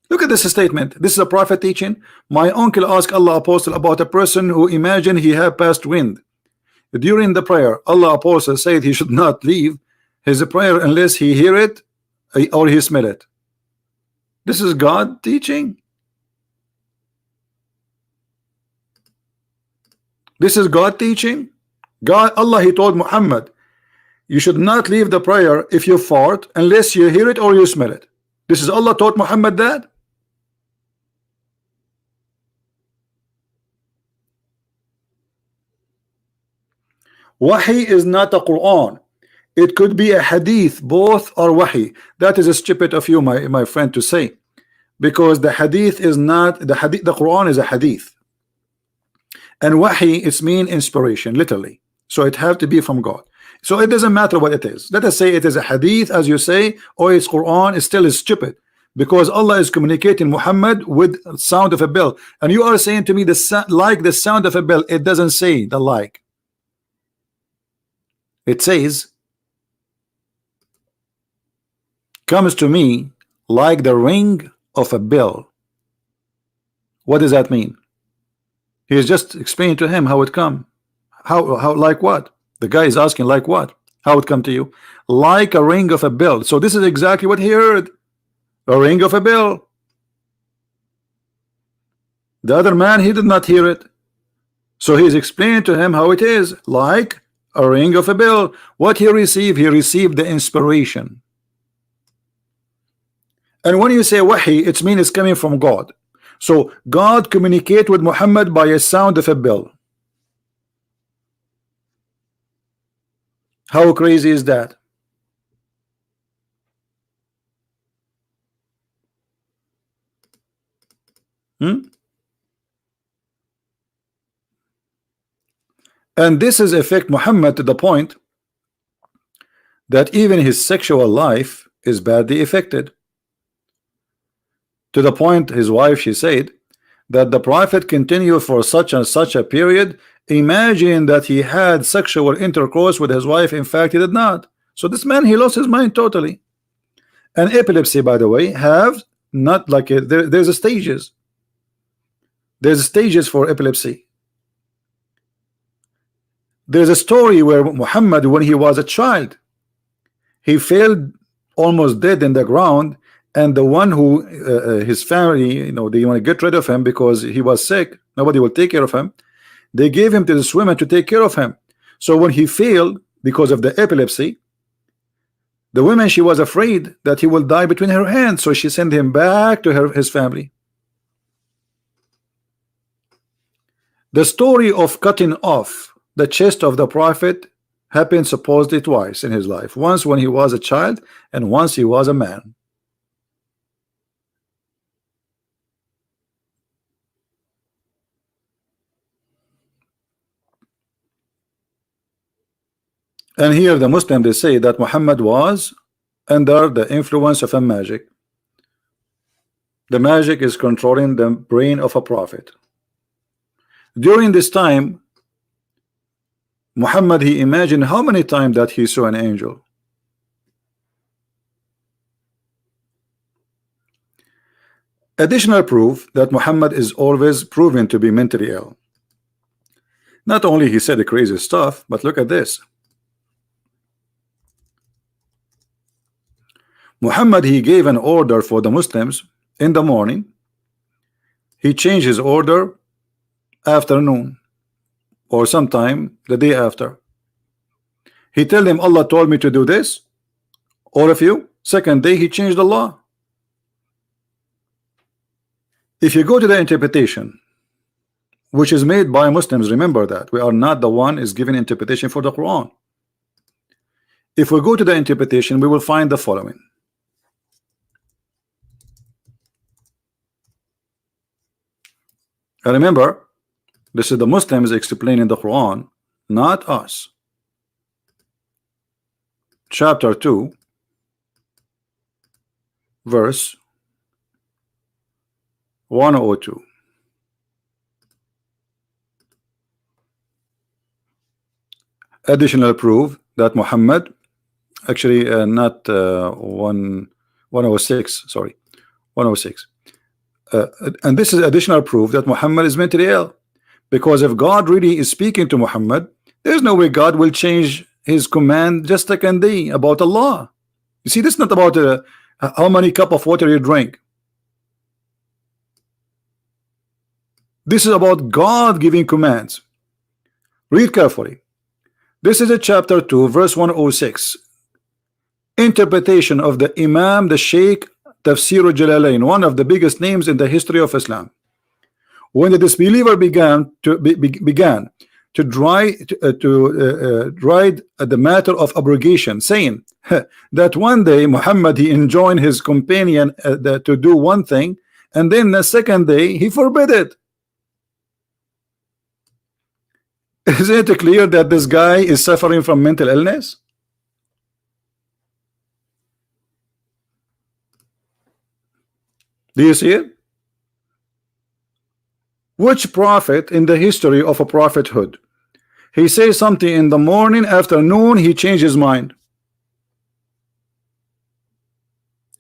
Look at this statement. This is a prophet teaching. My uncle asked Allah apostle about a person who imagined he had passed wind. During the prayer, Allah apostle said he should not leave his prayer unless he hear it or he smell it. This is God teaching. This is God teaching. God, Allah, he told Muhammad, you should not leave the prayer if you fart unless you hear it or you smell it. This is Allah taught Muhammad that. Wahi is not a Quran. It could be a hadith. Both are wahi. That is stupid of you, my friend, to say, because the hadith is not the hadith. The Quran is a hadith, and wahi it's mean inspiration, literally. So it have to be from God. So it doesn't matter what it is. Let us say it is a hadith, as you say, or it's Quran. It still is stupid, because Allah is communicating Muhammad with sound of a bell, and you are saying to me like the sound of a bell. It doesn't say the like. It says comes to me like the ring of a bell. What does that mean? He is just explaining to him how it come. How like what? The guy is asking like what? How it come to you? Like a ring of a bell. So this is exactly what he heard. A ring of a bell. The other man, he did not hear it. So he's explaining to him how it is, like a ring of a bell. What he received the inspiration. And when you say wahi, it means it's coming from God. So God communicate with Muhammad by a sound of a bell. How crazy is that? And this is affect Muhammad to the point that even his sexual life is badly affected. To the point his wife, she said that the prophet continued for such and such a period. Imagine that he had sexual intercourse with his wife. In fact, he did not. So this man, he lost his mind totally. And epilepsy, by the way, have not like there's a stages. There's stages for epilepsy. There's a story where Muhammad, when he was a child, he fell almost dead in the ground, and the one who his family, you know, they want to get rid of him because he was sick, nobody will take care of him. They gave him to the swimmer to take care of him. So when he failed because of the epilepsy, the woman, she was afraid that he will die between her hands, so she sent him back to his family. The story of cutting off the chest of the prophet happened supposedly twice in his life. Once when he was a child, and once he was a man. And here the Muslim, they say that Muhammad was under the influence of a magic. The magic is controlling the brain of a prophet. During this time, Muhammad, he imagined how many times that he saw an angel. Additional proof that Muhammad is always proven to be mentally ill. Not only he said the crazy stuff, but look at this. Muhammad, he gave an order for the Muslims in the morning. He changed his order afternoon or sometime the day after. He tell them, Allah told me to do this, all of you. Second day he changed the law. If you go to the interpretation which is made by Muslims, remember that we are not the one is giving interpretation for the Quran. If we go to the interpretation, we will find the following. And remember, this is the Muslims explaining the Quran, not us. Chapter 2, verse 102. Additional proof that Muhammad, actually not 106, sorry, 106. And this is additional proof that Muhammad is mentally ill, because if God really is speaking to Muhammad, there's no way God will change his command just like a day about Allah. You see, this is not about how many cup of water you drink. This is about God giving commands. Read carefully. This is a chapter 2, verse 106. Interpretation of the Imam, the Sheikh Tafsir al-Jalalain, one of the biggest names in the history of Islam. When the disbeliever began to ride the matter of abrogation, saying that one day Muhammad, he enjoined his companion to do one thing, and then the second day he forbid it. Is it clear that this guy is suffering from mental illness? Do you see it? Which prophet in the history of a prophethood, he says something in the morning, afternoon he changed his mind?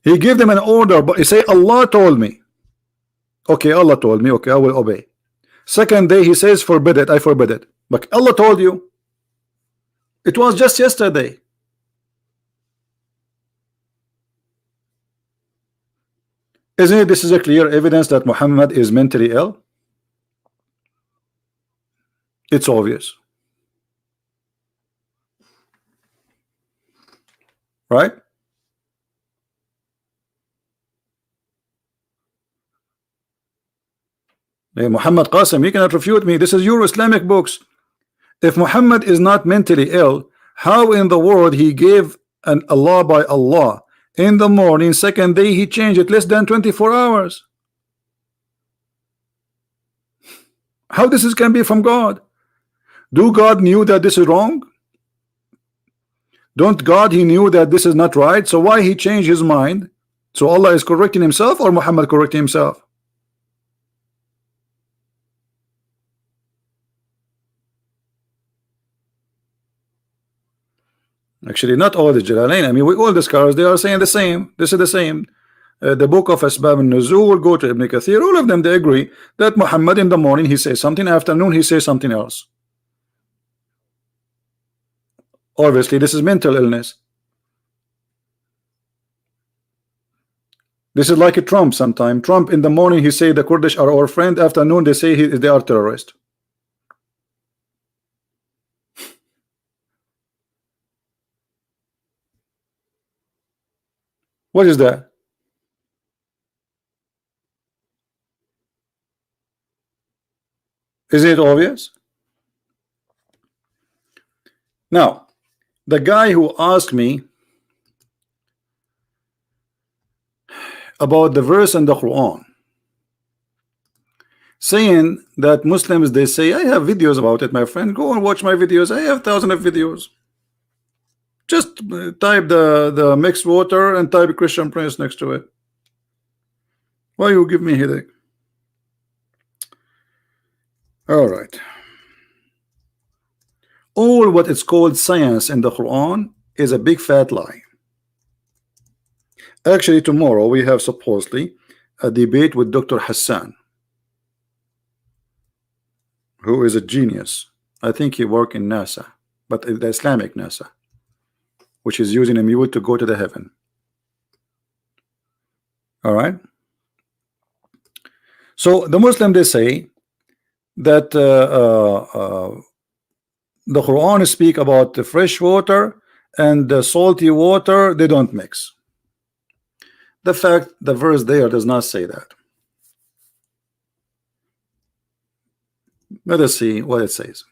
He gave them an order, but he say Allah told me. Okay, Allah told me, okay, I will obey. Second day he says forbid it, I forbid it. But Allah told you. It was just yesterday. Isn't it, this is a clear evidence that Muhammad is mentally ill? It's obvious. Right? Hey, Muhammad Qasim, you cannot refute me. This is your Islamic books. If Muhammad is not mentally ill, how in the world he gave an Allah by Allah in the morning, second day he changed it less than 24 hours? How this can be from God? Do God knew that this is wrong? Don't God, he knew that this is not right, so why he changed his mind? So Allah is correcting himself or Muhammad correcting himself? Actually, not all the Jalalain. I mean, we all the scholars, they are saying the same. This is the same. The book of Asbab al-Nuzul, go to Ibn Kathir, all of them, they agree that Muhammad in the morning he says something, afternoon he says something else. Obviously, this is mental illness. This is like a Trump sometime. Trump in the morning he say the Kurdish are our friend, afternoon they say they are terrorists. What is that? Isn't it obvious? Now, the guy who asked me about the verse in the Quran, saying that Muslims, they say, I have videos about it, my friend. Go and watch my videos. I have thousands of videos. Just type the mixed water and type Christian Prince next to it. Why you give me a headache? All right. All what it's called science in the Quran is a big fat lie. Actually, tomorrow we have supposedly a debate with Dr. Hassan, who is a genius. I think he works in NASA, but the Islamic NASA, which is using a mule to go to the heaven. All right. So the Muslim, they say that the Quran speak about the fresh water and the salty water, they don't mix. The fact the verse there does not say that. Let us see what it says.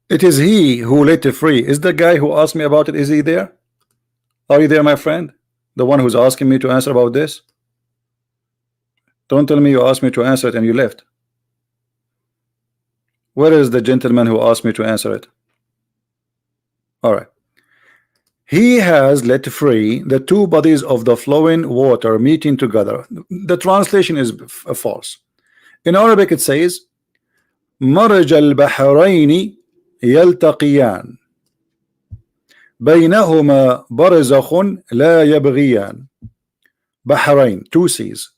It is he who let it free. Is the guy who asked me about it, is he there? Are you there, my friend? The one who's asking me to answer about this? Don't tell me you asked me to answer it and you left. Where is the gentleman who asked me to answer it? All right. He has let free the two bodies of the flowing water meeting together. The translation is false. In Arabic it says مرج البحرين يلتقيان بينهما برزخ لا يبغيان. Bahrain, two seas.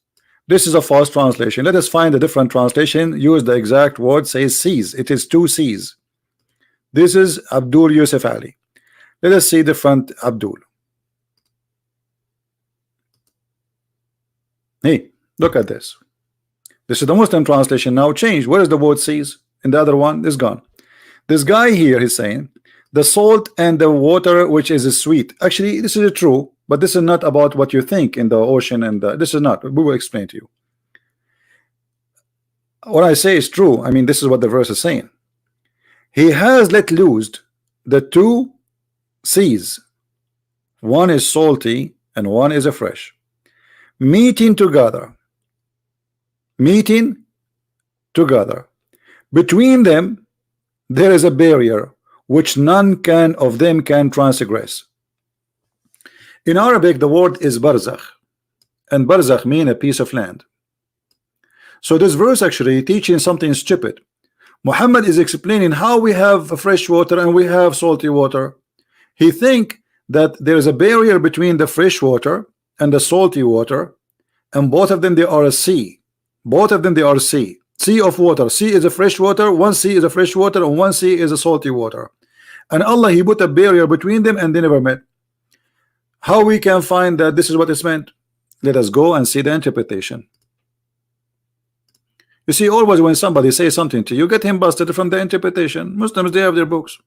This is a false translation. Let us find a different translation. Use the exact word, says seas. It is two seas. This is Abdul Yusuf Ali. Let us see different Abdul. Hey, look at this. This is the Muslim translation. Now change. Where is the word seas? In the other one is gone. This guy here is saying the salt and the water which is sweet. Actually, this is true, but this is not about what you think in the ocean, and this is not. We will explain to you. What I say is true. I mean, this is what the verse is saying. He has let loose the two seas. One is salty and one is a fresh. Meeting together. Meeting together. Between them there is a barrier. which none can of them can transgress. In Arabic, the word is barzakh, and barzakh mean a piece of land. So this verse actually teaching something stupid. Muhammad is explaining how we have fresh water and we have salty water. He think that there is a barrier between the fresh water and the salty water, and both of them they are a sea. Both of them they are sea. Sea of water. Sea is a fresh water. One sea is a fresh water, and one sea is a salty water. And Allah, He put a barrier between them, and they never met. How we can find that this is what it's meant? Let us go and see the interpretation. You see, always when somebody says something to you, get him busted from the interpretation. Muslims, they have their books.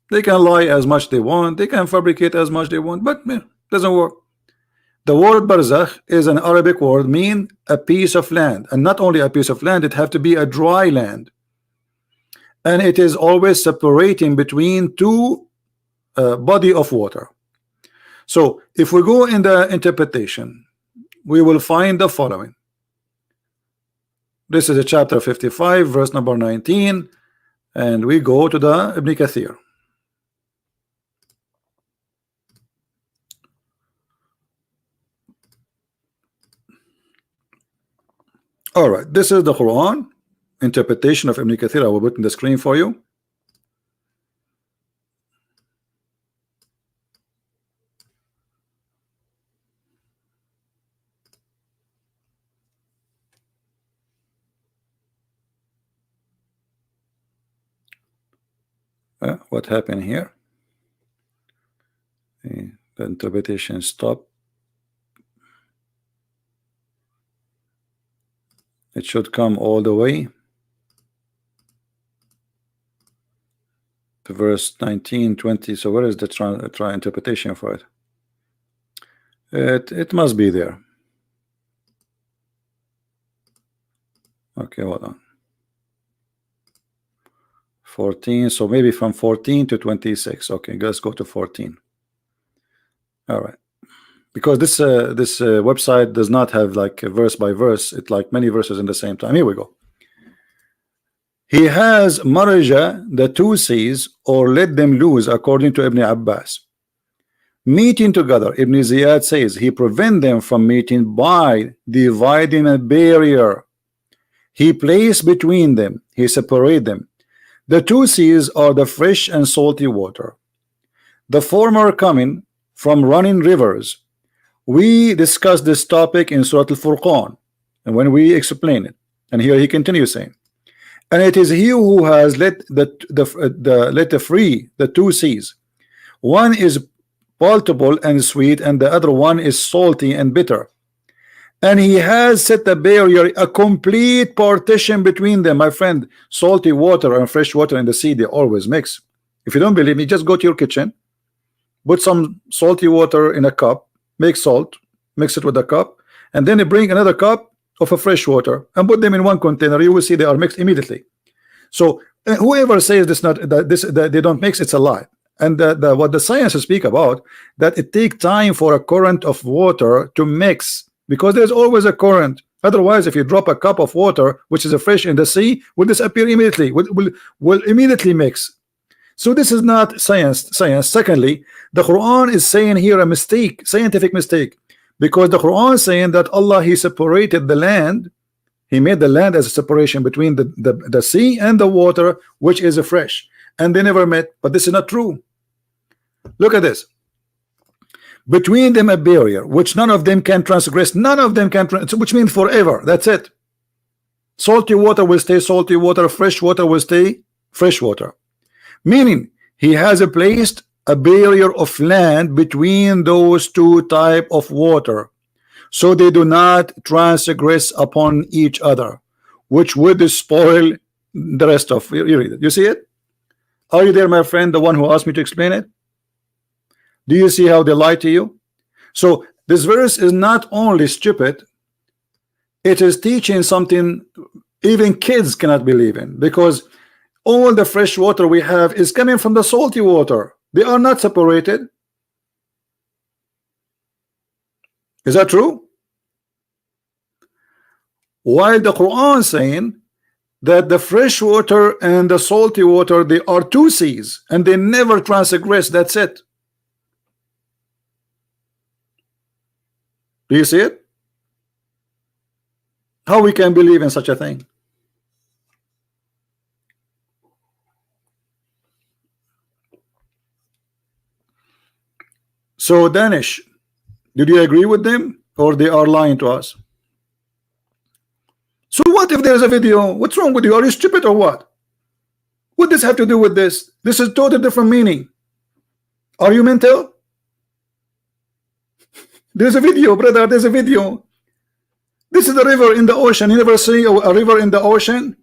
They can lie as much they want, they can fabricate as much they want, but doesn't work. The word barzakh is an Arabic word, mean a piece of land, and not only a piece of land, it have to be a dry land, and it is always separating between two body of water. So if we go in the interpretation, we will find the following. This is a chapter 55, verse number 19, and we go to the Ibn Kathir. All right, this is the Quran interpretation of Ibn Kathir. I will put in the screen for you. What happened here? The interpretation stopped. It should come all the way to verse 19, 20. So where is the try interpretation for it? It must be there. Okay, hold on. 14, so maybe from 14 to 26. Okay, let's go to 14. All right, because this website does not have like a verse by verse. It's like many verses in the same time. Here we go. He has maraja, the two seas, or let them loose, according to Ibn Abbas. Meeting together, Ibn Ziyad says he prevent them from meeting by dividing a barrier. He placed between them, he separate them. The two seas are the fresh and salty water, the former coming from running rivers. We discussed this topic in Surah Al-Furqan, and when we explain it, and here he continues saying, and it is he who has let free the two seas. One is palatable and sweet, and the other one is salty and bitter. And he has set a barrier, a complete partition between them. My friend, salty water and fresh water in the sea, they always mix. If you don't believe me, just go to your kitchen, put some salty water in a cup, make salt, mix it with a cup, and then you bring another cup of a fresh water and put them in one container. You will see they are mixed immediately. So whoever says that they don't mix, it's a lie. And what the science speak about, that it takes time for a current of water to mix, because there's always a current. Otherwise, if you drop a cup of water which is a fresh in the sea, will disappear immediately, will immediately mix. So this is not science. Secondly, the Quran is saying here a mistake, scientific mistake, because the Quran is saying that Allah, he separated the land, he made the land as a separation between the sea and the water, which is a fresh, and they never met. But this is not true. Look at this. Between them a barrier which none of them can transgress. None of them can, which means forever. That's it. Salty water will stay salty water, fresh water will stay fresh water. Meaning he has placed a barrier of land between those two type of water, so they do not transgress upon each other, which would spoil the rest of you. Read it. You see it? Are you there, my friend, the one who asked me to explain it? Do you see how they lie to you? So this verse is not only stupid, it is teaching something even kids cannot believe in, because all the fresh water we have is coming from the salty water. They are not separated. Is that true? While the Quran saying that the fresh water and the salty water, they are two seas and they never transgress. That's it. Do you see it? How we can believe in such a thing? So Danish, did you agree with them, or they are lying to us? So what if there's a video? What's wrong with you? Are you stupid or what? What does this have to do with this? This is totally different meaning. Are you mental? There's a video, brother. There's a video. This is a river in the ocean. You never see a river in the ocean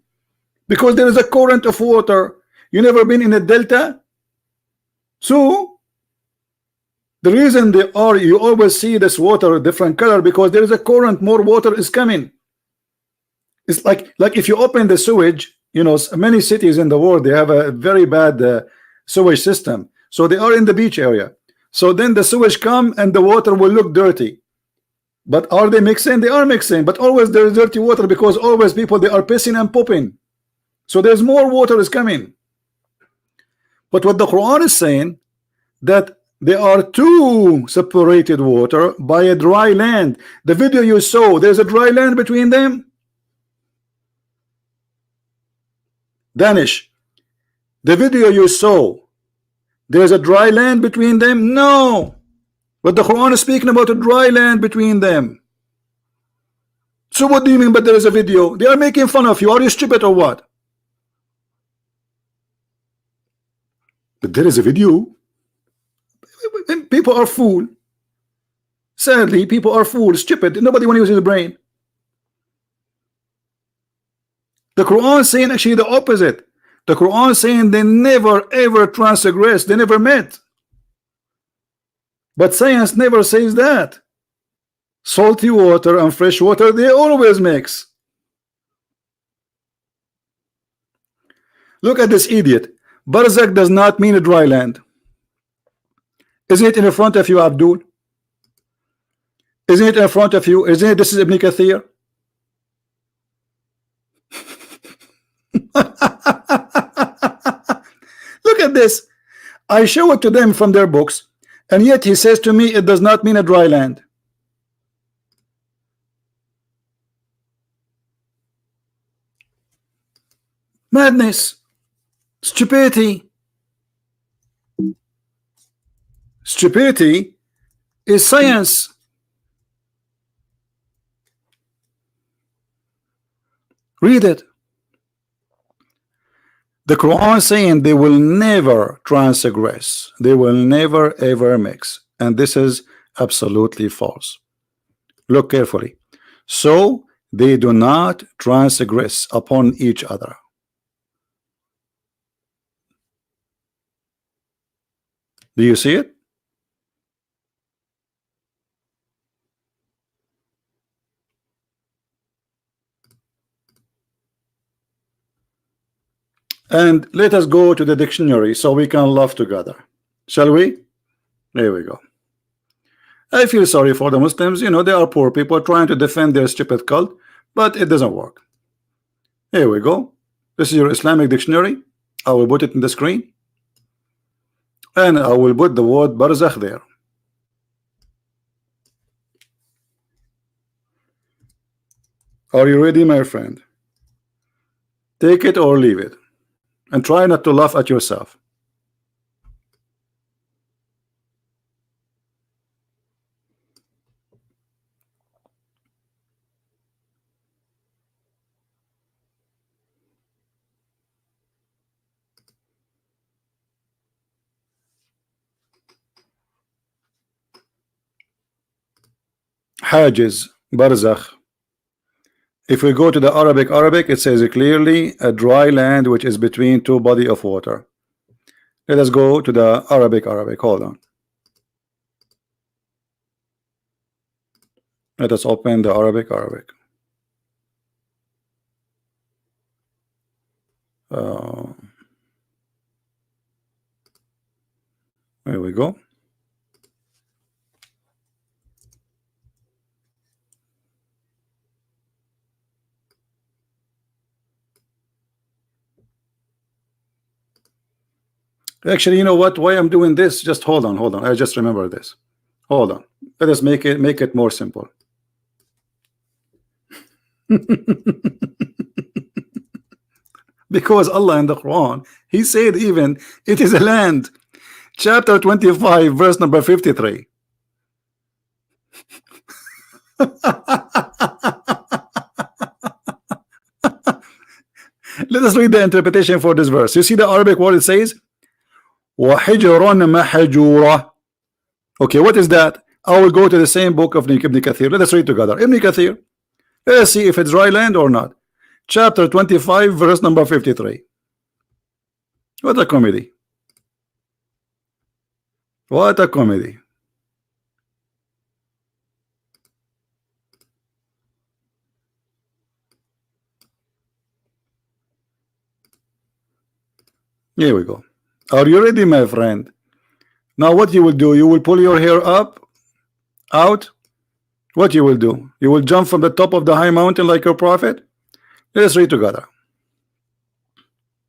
because there is a current of water. You never been in a delta. So the reason they are, you always see this water different color because there is a current. More water is coming. It's like if you open the sewage, you know, many cities in the world, they have a very bad sewage system. So they are in the beach area. So then the sewage come and the water will look dirty. But are they mixing? They are mixing, but always there is dirty water because always people, they are pissing and pooping. So there's more water is coming. But what the Quran is saying, that there are two separated water by a dry land. The video you saw, there's a dry land between them. Danish, the video you saw, there's a dry land between them? No. But the Quran is speaking about a dry land between them. So what do you mean but there is a video? They are making fun of you. Are you stupid or what? But there is a video. People are fool. Sadly, people are fools, stupid. Nobody want to use his brain. The Quran saying actually the opposite. The Quran saying they never ever transgress. They never met. But science never says that. Salty water and fresh water, they always mix. Look at this idiot. Barzakh does not mean a dry land. Isn't it in front of you, Abdul? Isn't it in front of you? Isn't it this is Ibn Kathir? Look at this. I show it to them from their books, and yet he says to me it does not mean a dry land. Madness, stupidity. Stupidity is science. Read it. The Quran saying they will never transgress. They will never ever mix. And this is absolutely false. Look carefully. So they do not transgress upon each other. Do you see it? And let us go to the dictionary so we can laugh together. Shall we? There we go. I feel sorry for the Muslims. You know, they are poor people trying to defend their stupid cult, but it doesn't work. Here we go. This is your Islamic dictionary. I will put it in the screen. And I will put the word barzakh there. Are you ready, my friend? Take it or leave it. And try not to laugh at yourself. Hajiz, barzakh. If we go to the Arabic, it says clearly a dry land which is between two bodies of water. Let us go to the Arabic. Hold on. Let us open the Arabic. There we go. Actually, you know what? Why I'm doing this? Just hold on, hold on. I just remember this. Hold on. Let us make it more simple. Because Allah in the Quran, He said even it is a land. Chapter 25, verse number 53. Let us read the interpretation for this verse. You see the Arabic word, it says وَحِجْرًا مَحْجُورًا. Okay, what is that? I will go to the same book of Ibn Kathir. Let us read together. Ibn Kathir. Let us see if it's dry land or not. Chapter 25, verse number 53. What a comedy. What a comedy. Here we go. Are you ready, my friend? Now what you will do, you will pull your hair up, out. What you will do? You will jump from the top of the high mountain like your prophet? Let us read together.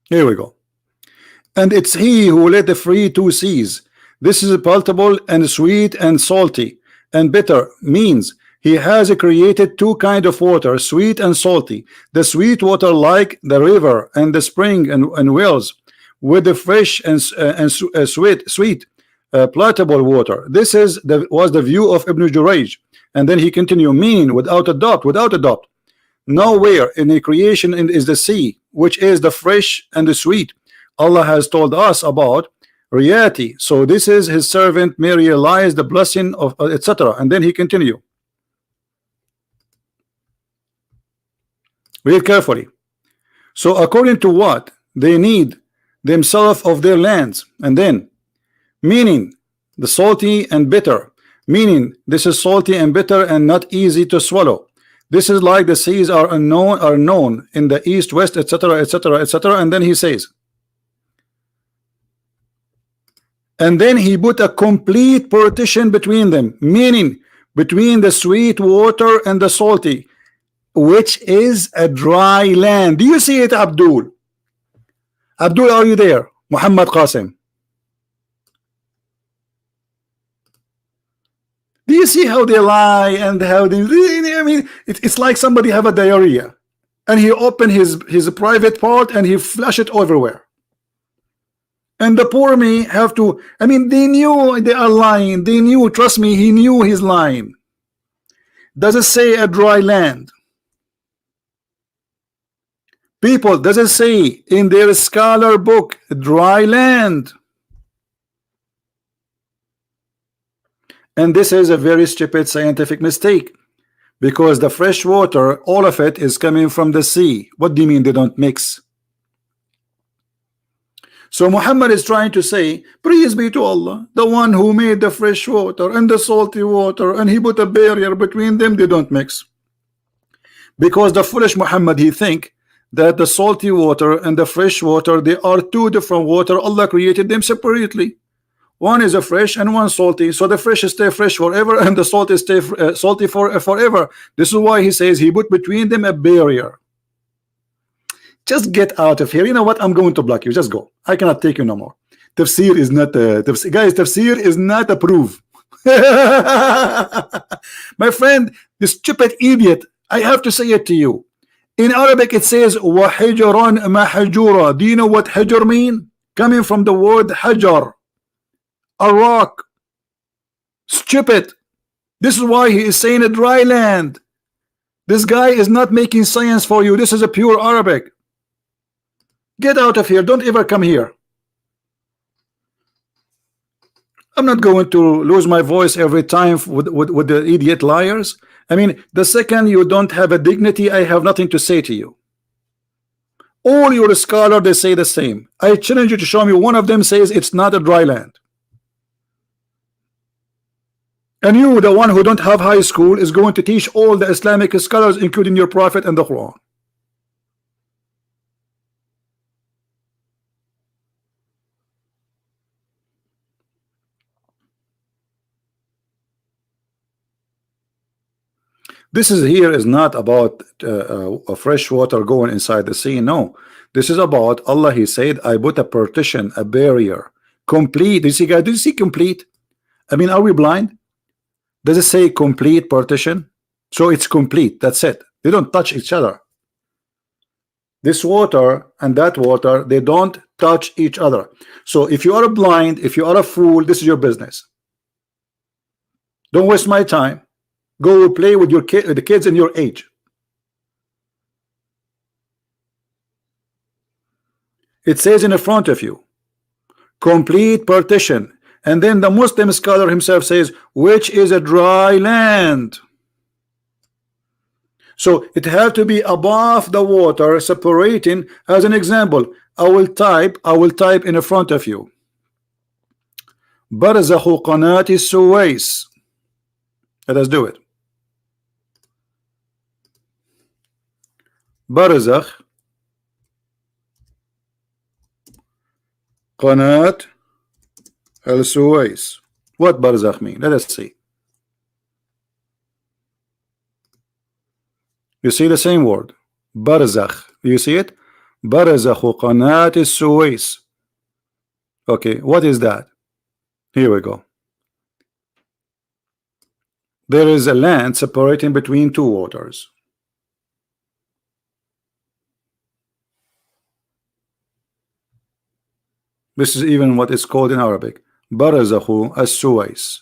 Here we go. And it's he who let the free two seas. This is palatable and sweet and salty and bitter, means he has created two kinds of water, sweet and salty. The sweet water like the river and the spring and wells, with the fresh and sweet palatable water. This was the view of Ibn Jurayj. And then he continued, meaning without a doubt, nowhere in the creation is the sea, which is the fresh and the sweet. Allah has told us about reality. So this is his servant may realize the blessing of etc. And then he continued. Read carefully. So according to what they need themselves of their lands, and then meaning the salty and bitter, meaning this is salty and bitter and not easy to swallow. This is like the seas are known in the east, west, etc., etc., etc. And then he says, and then he put a complete partition between them, meaning between the sweet water and the salty, which is a dry land. Do you see it, Abdul? Abdul, are you there? Muhammad Qasim. Do you see how they lie and how they, I mean, it's like somebody have a diarrhea and he open his private part and he flush it everywhere. And the poor me have to, I mean, they knew they are lying. They knew, trust me, he knew he's lying. Does it say a dry land? People, does it say in their scholar book dry land? And this is a very stupid scientific mistake, because the fresh water, all of it is coming from the sea. What do you mean they don't mix? So Muhammad is trying to say, praise be to Allah, the one who made the fresh water and the salty water, and he put a barrier between them. They don't mix. Because the foolish Muhammad, he think that the salty water and the fresh water, they are two different water. Allah created them separately. One is a fresh and one salty. So the fresh stay fresh forever and the salty stay salty forever. This is why he says he put between them a barrier. Just get out of here. You know what? I'm going to block you. Just go. I cannot take you no more. Tafsir is not guys, tafsir is not approved. My friend, this stupid idiot, I have to say it to you. In Arabic it says وَحِجْرًا مَحْجُورًا. Do you know what hijr mean? Coming from the word hajar, a rock. Stupid. This is why he is saying a dry land. This guy is not making science for you. This is a pure Arabic. Get out of here. Don't ever come here. I'm not going to lose my voice every time with the idiot liars. I mean, the second you don't have a dignity, I have nothing to say to you. All your scholars, they say the same. I challenge you to show me one of them says it's not a dry land. And you, the one who don't have high school, is going to teach all the Islamic scholars, including your prophet and the Quran. This is here is not about fresh water going inside the sea. No, this is about Allah. He said, I put a partition, a barrier Complete. Do you see, guys? Do you see complete? I mean, are we blind? Does it say complete partition? So it's complete. That's it. They don't touch each other. This water and that water, they don't touch each other. So if you are blind, if you are a fool, this is your business. Don't waste my time. Go play with your kid, the kids in your age. It says in the front of you, complete partition. And then the Muslim scholar himself says, which is a dry land. So it has to be above the water, separating. As an example, I will type in the front of you, Barzakh Qanat Suwais. Let us do it. Barzakh Qanat al-Suwais. What Barzakh mean? Let us see. You see the same word, Barzakh. You see it? Barzakh Qanat al-Suwais. Okay, what is that? Here we go. There is a land separating between two waters. This is even what is called in Arabic, Barzakh as-Suwais.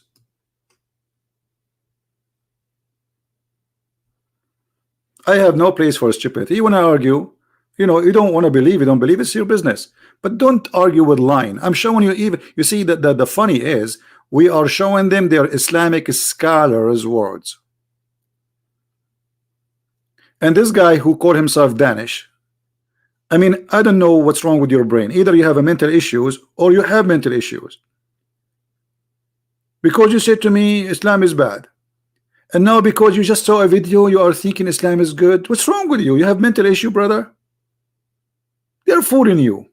I have no place for stupidity. You want to argue, you know, you don't want to believe, you don't believe, it's your business. But don't argue with lying. I'm showing you, even you see that the funny is we are showing them their Islamic scholars' words. And this guy who called himself Danish, I mean, I don't know what's wrong with your brain. Either you have a mental issues or you have mental issues. Because you said to me Islam is bad. And now because you just saw a video, you are thinking Islam is good. What's wrong with you? You have mental issue, brother. They're fooling you.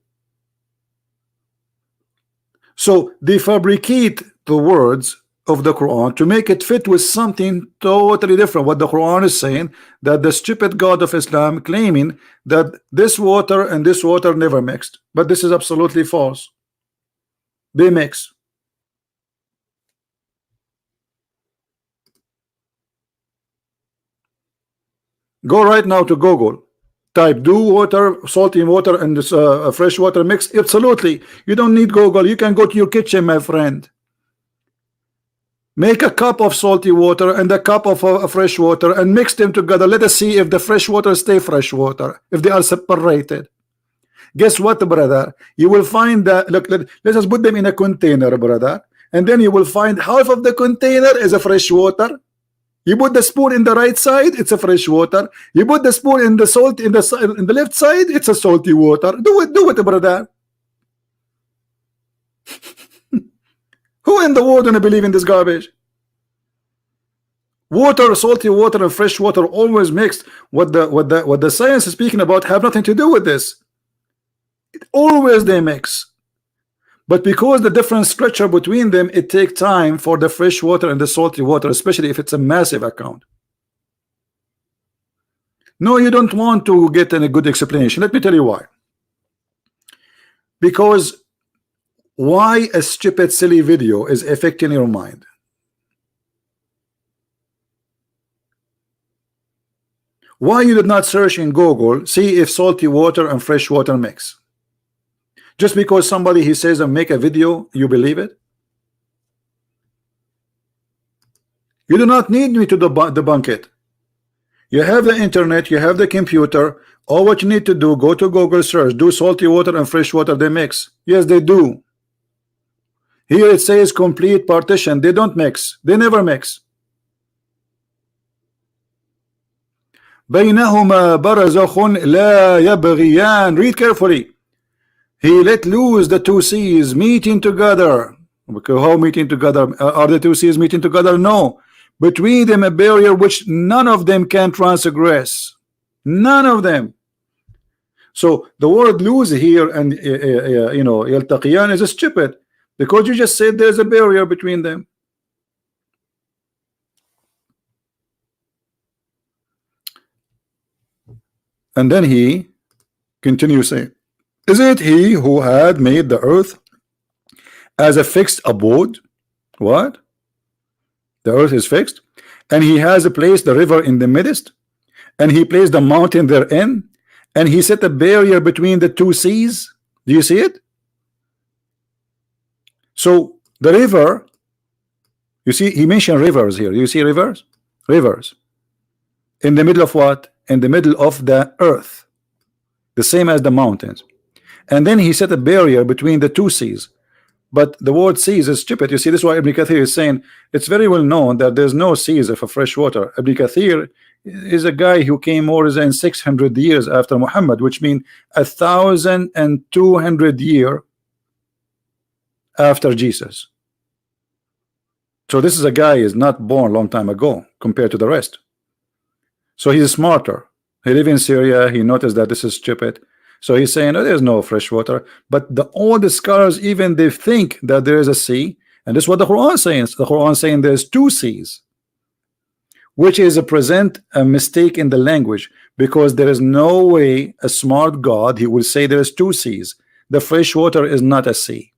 So they fabricate the words of the Quran to make it fit with something totally different. What the Quran is saying, that the stupid God of Islam claiming that this water and this water never mixed. But this is absolutely false. They mix. Go right now to Google, type do water, salty water and this fresh water mix. Absolutely, you don't need Google. You can go to your kitchen, my friend. Make a cup of salty water and a cup of fresh water and mix them together. Let us see if the fresh water stay fresh water, if they are separated. Guess what, brother? You will find that, look, let us put them in a container, brother, and then you will find half of the container is a fresh water. You put the spoon in the right side, it's a fresh water. You put the spoon in the salt in the left side, it's a salty water. Do it, brother. Who in the world gonna believe in this garbage? Water, salty water, and fresh water always mixed. What the science is speaking about have nothing to do with this. Always they mix. But because the different structure between them, it takes time for the fresh water and the salty water, especially if it's a massive account. No, you don't want to get a good explanation. Let me tell you why. Because why a stupid, silly video is affecting your mind. Why you did not search in Google, see if salty water and fresh water mix? Just because somebody he says and make a video, you believe it? You do not need me to debunk it. You have the internet, you have the computer. All what you need to do, go to Google search, do salty water and fresh water, they mix. Yes, they do. Here it says complete partition. They don't mix. They never mix. بينهما برزخ لا يبغيان. Read carefully. He let loose the two seas meeting together. How meeting together? Are the two seas meeting together? No. Between them a barrier which none of them can transgress. None of them. So the word lose here and you know, يلتقيان is stupid because you just said there's a barrier between them. And then he continues saying, is it he who had made the earth as a fixed abode. What? The earth is fixed, and he has placed the river in the midst, and he placed the mountain therein, and he set a barrier between the two seas. Do you see it? So the river, you see, he mentioned rivers here. You see rivers? Rivers. In the middle of what? In the middle of the earth. The same as the mountains. And then he set a barrier between the two seas. But the word seas is stupid. You see, this is why Ibn Kathir is saying it's very well known that there's no seas of a fresh water. Ibn Kathir is a guy who came more than 600 years after Muhammad, which means 1,200 years after Jesus. So this is a guy is not born a long time ago compared to the rest. So he's smarter. He lives in Syria. He noticed that this is stupid. So he's saying, oh, there's no fresh water. But all the scholars, even they think that there is a sea. And this is what the Quran is saying. The Quran is saying there's two seas, which is a mistake in the language, because there is no way a smart God, he will say there's two seas. The fresh water is not a sea.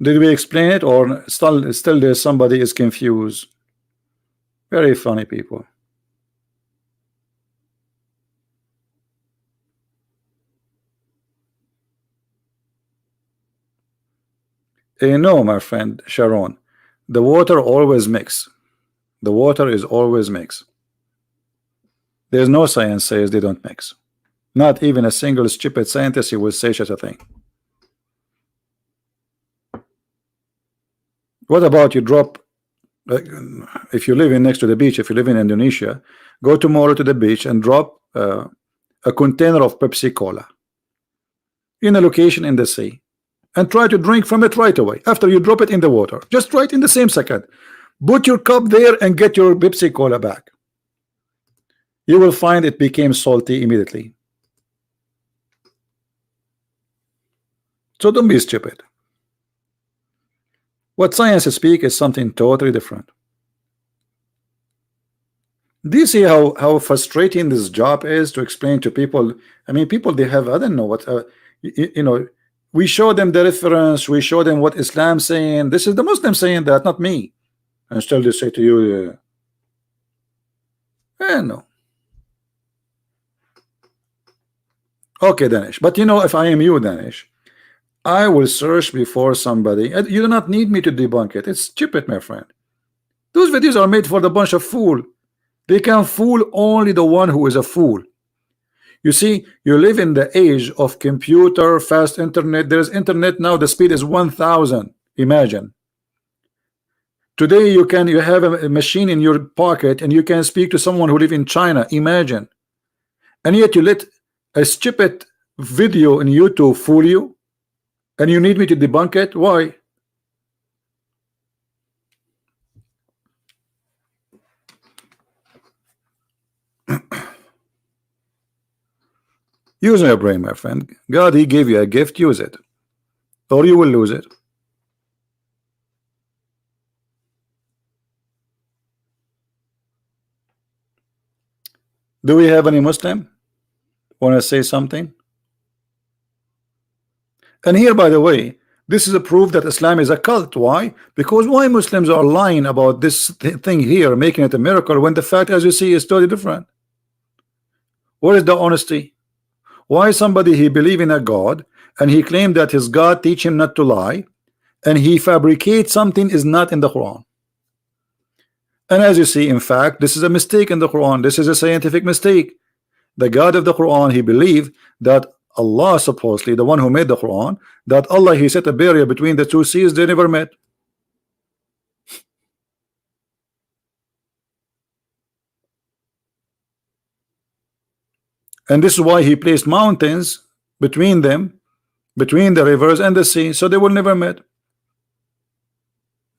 Did we explain it, or still there's somebody is confused? Very funny people. No, my friend Sharon, the water always mix. The water is always mix. There's no science says they don't mix. Not even a single stupid scientist who will say such a thing. What about you drop, if you live in next to the beach, if you live in Indonesia, go tomorrow to the beach and drop a container of Pepsi Cola in a location in the sea, and try to drink from it right away after you drop it in the water. Just right in the same second. Put your cup there and get your Pepsi Cola back. You will find it became salty immediately. So don't be stupid. What science speak is something totally different. Do you see how frustrating this job is to explain to people? I mean, people, they have, I don't know what, you know, we show them the reference, we show them what Islam saying. This is the Muslim saying that, not me. And still they say to you, no. Okay, Danish. But you know, if I am you, Danish, I will search before somebody. You do not need me to debunk it. It's stupid, my friend. Those videos are made for the bunch of fool. They can fool only the one who is a fool. You see, you live in the age of computer, fast internet. There's internet now. The speed is 1,000. Imagine. Today you have a machine in your pocket and you can speak to someone who live in China. Imagine. And yet you let a stupid video in YouTube fool you. And you need me to debunk it? Why? Use your brain, my friend. God, he gave you a gift, use it, or you will lose it. Do we have any Muslim want to say something? And here, by the way, this is a proof that Islam is a cult. Why? Because why Muslims are lying about this thing here, making it a miracle, when the fact, as you see, is totally different. Where is the honesty? Why somebody he believe in a God and he claimed that his God teach him not to lie, and he fabricates something is not in the Quran? And as you see, in fact, this is a mistake in the Quran. This is a scientific mistake. The God of the Quran, he believed that Allah, supposedly the one who made the Quran, that Allah, he set a barrier between the two seas they never met. And this is why he placed mountains between them, between the rivers and the sea, so they will never met.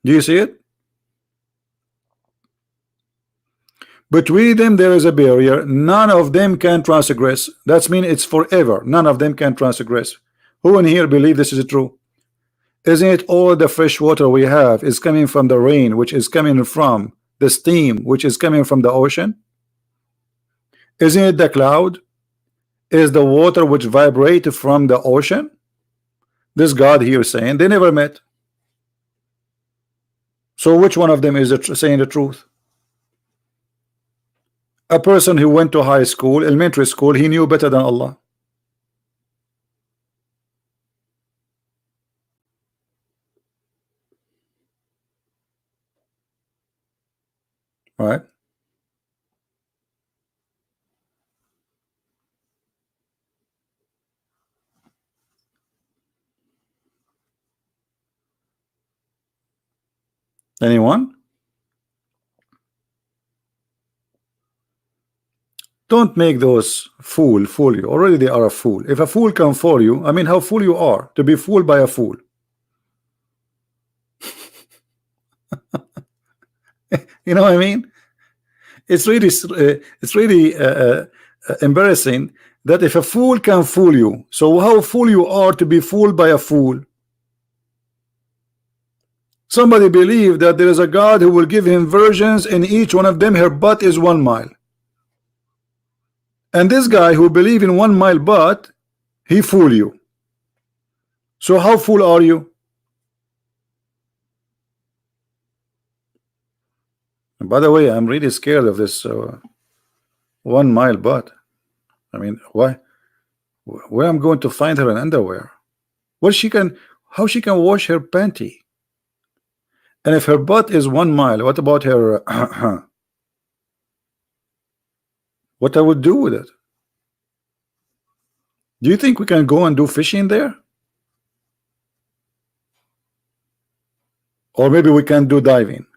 Do you see it? Between them there is a barrier. None of them can transgress. That means it's forever. None of them can transgress. Who in here believe this is true? Isn't it all the fresh water we have is coming from the rain, which is coming from the steam which is coming from the ocean? Isn't it the cloud? Is the water which vibrate from the ocean? This God here saying they never met. So which one of them is saying the truth? A person who went to high school, elementary school, he knew better than Allah. Right? Anyone? Don't make those fool you. Already they are a fool. If a fool can fool you, I mean, how fool you are to be fooled by a fool. You know what I mean? It's really embarrassing that if a fool can fool you, so how fool you are to be fooled by a fool. Somebody believe that there is a God who will give him virgins, and each one of them her butt is 1 mile. And this guy who believe in 1 mile butt, he fool you. So how fool are you? And by the way, I'm really scared of this 1 mile butt. I mean, why? Where I'm going to find her in underwear? How she can wash her panty? And if her butt is 1 mile, what about her? What I would do with it? Do you think we can go and do fishing there? Or maybe we can do diving.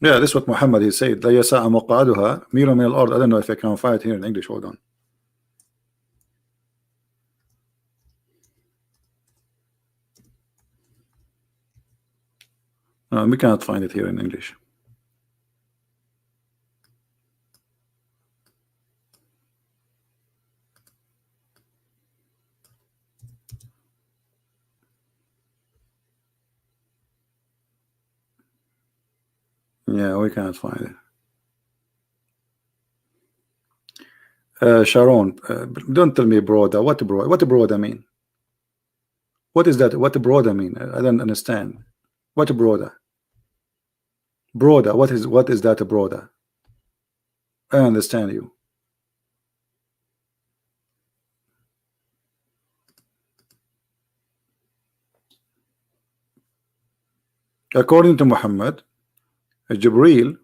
Yeah, this is what Muhammad he said. لا يسع مقعدها ميل من الأرض. I don't know if I can find it here in English. Hold on. No, we cannot find it here in English. Yeah, we cannot find it. Sharon, don't tell me broda. What broda? What broda mean? What is that? What broda mean? I don't understand. What broda? Broda. What is that broda? I understand you. According to Muhammad, Jibreel,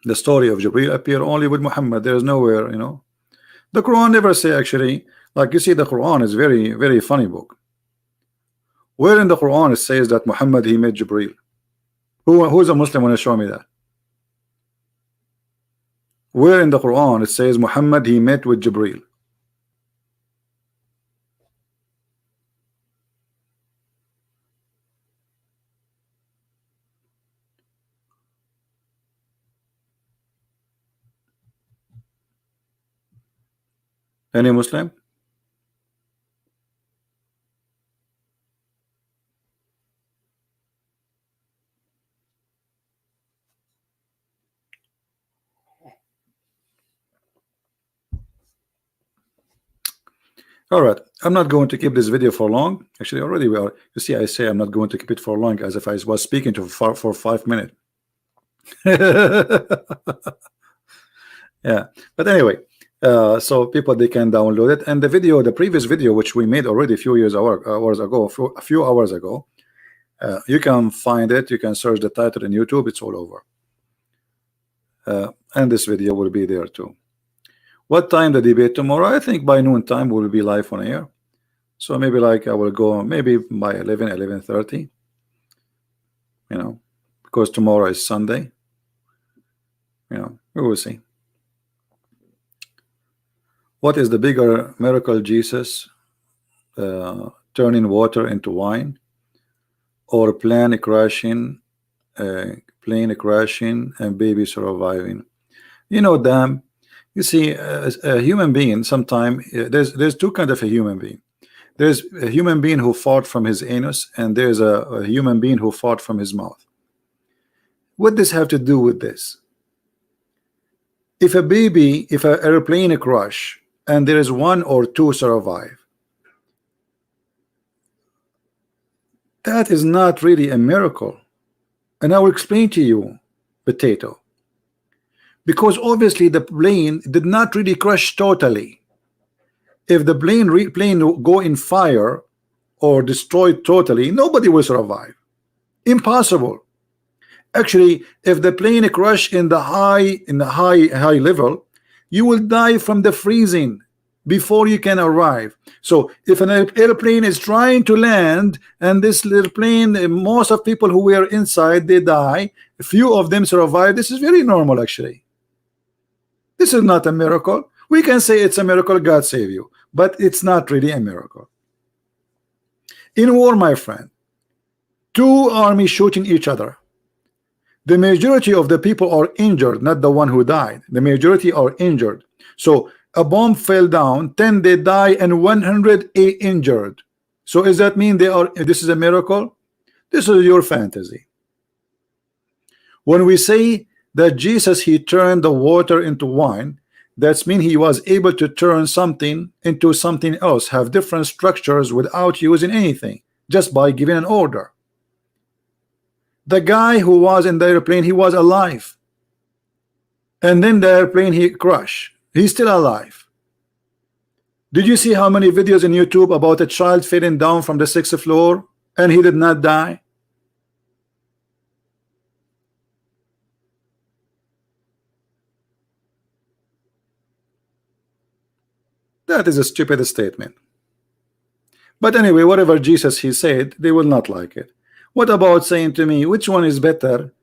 the story of Jibreel appear only with Muhammad. There is nowhere, you know. The Quran never say actually. Like you see, the Quran is very funny book. Where in the Quran it says that Muhammad he met Jibreel? Who's a Muslim want to show me that? Where in the Quran it says Muhammad he met with Jibreel? Any Muslim? All right, I'm not going to keep this video for long. Actually, already we are. You see, I say I'm not going to keep it for long, as if I was speaking to for 5 minutes. Yeah, but anyway, so people they can download it, and the previous video which we made already a few hours ago, you can find it. You can search the title in YouTube. It's all over, and this video will be there too. What time the debate tomorrow? I think by noon time we'll be live on air. So maybe like I will go maybe by 11:30. You know, because tomorrow is Sunday. You know, we will see. What is the bigger miracle, Jesus turning water into wine, or plane crashing and baby surviving? You know, damn, You see, a human being, sometimes there's two kind of a human being. There's a human being who fought from his anus, and there's a human being who fought from his mouth. What does have to do with this? If an airplane crash and there is one or two survive, that is not really a miracle. And I will explain to you, potato. Because obviously the plane did not really crash totally. If the plane go in fire or destroyed totally, nobody will survive. Impossible. Actually, if the plane crash in the high level, you will die from the freezing before you can arrive. So if an airplane is trying to land and this little plane, most of people who were inside, they die, a few of them survive. This is very normal. Actually, this is not a miracle. We can say it's a miracle, God save you, but it's not really a miracle. In war, my friend, two armies shooting each other. The majority of the people are injured, not the one who died. The majority are injured. So a bomb fell down, 10 they die, and 108 injured. So does that mean this is a miracle? This is your fantasy. When we say that Jesus, he turned the water into wine, that's mean he was able to turn something into something else, have different structures without using anything, just by giving an order. The guy who was in the airplane, he was alive, and then the airplane he crashed. He's still alive. Did you see how many videos on YouTube about a child falling down from the 6th floor and he did not die? That is a stupid statement. But anyway, whatever Jesus he said, they will not like it. What about saying to me, which one is better?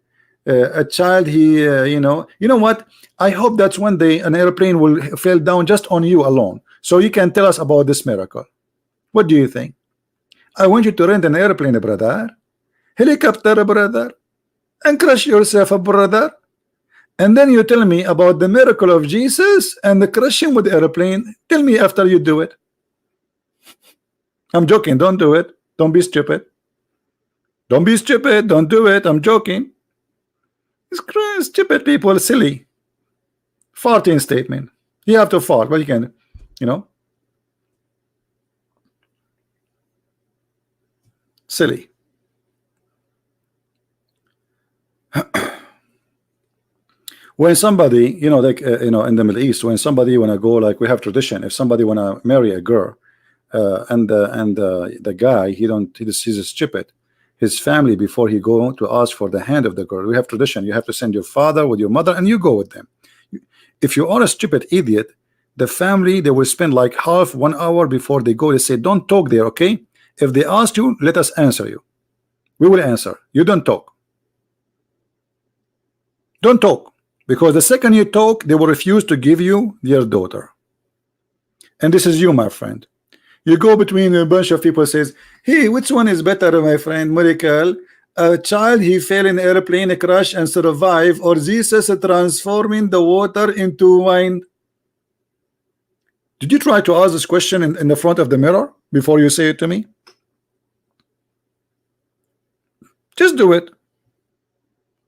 A child, he, you know what? I hope that's one day an airplane will fall down just on you alone, so you can tell us about this miracle. What do you think? I want you to rent an airplane, brother, helicopter, brother, and crash yourself, brother, and then you tell me about the miracle of Jesus and the crashing with the airplane. Tell me after you do it. I'm joking. Don't do it. Don't be stupid. Don't be stupid. Don't do it. I'm joking. It's stupid people, silly. Farting statement. You have to fart, but you can, silly. When somebody, like in the Middle East, when somebody wanna go, like we have tradition, if somebody wanna marry a girl, and the guy he's stupid. His family, before he go to ask for the hand of the girl, we have tradition. You have to send your father with your mother, and you go with them. If you are a stupid idiot, the family, they will spend like half 1 hour before they go. They say, don't talk there, okay? If they ask you, let us answer you. We will answer. You don't talk. Don't talk, because the second you talk, they will refuse to give you their daughter. And this is you, my friend. You go between a bunch of people, says, hey, which one is better, my friend? Miracle, a child he fell in airplane crash and survive, or Jesus transforming the water into wine? Did you try to ask this question in the front of the mirror before you say it to me? Just do it.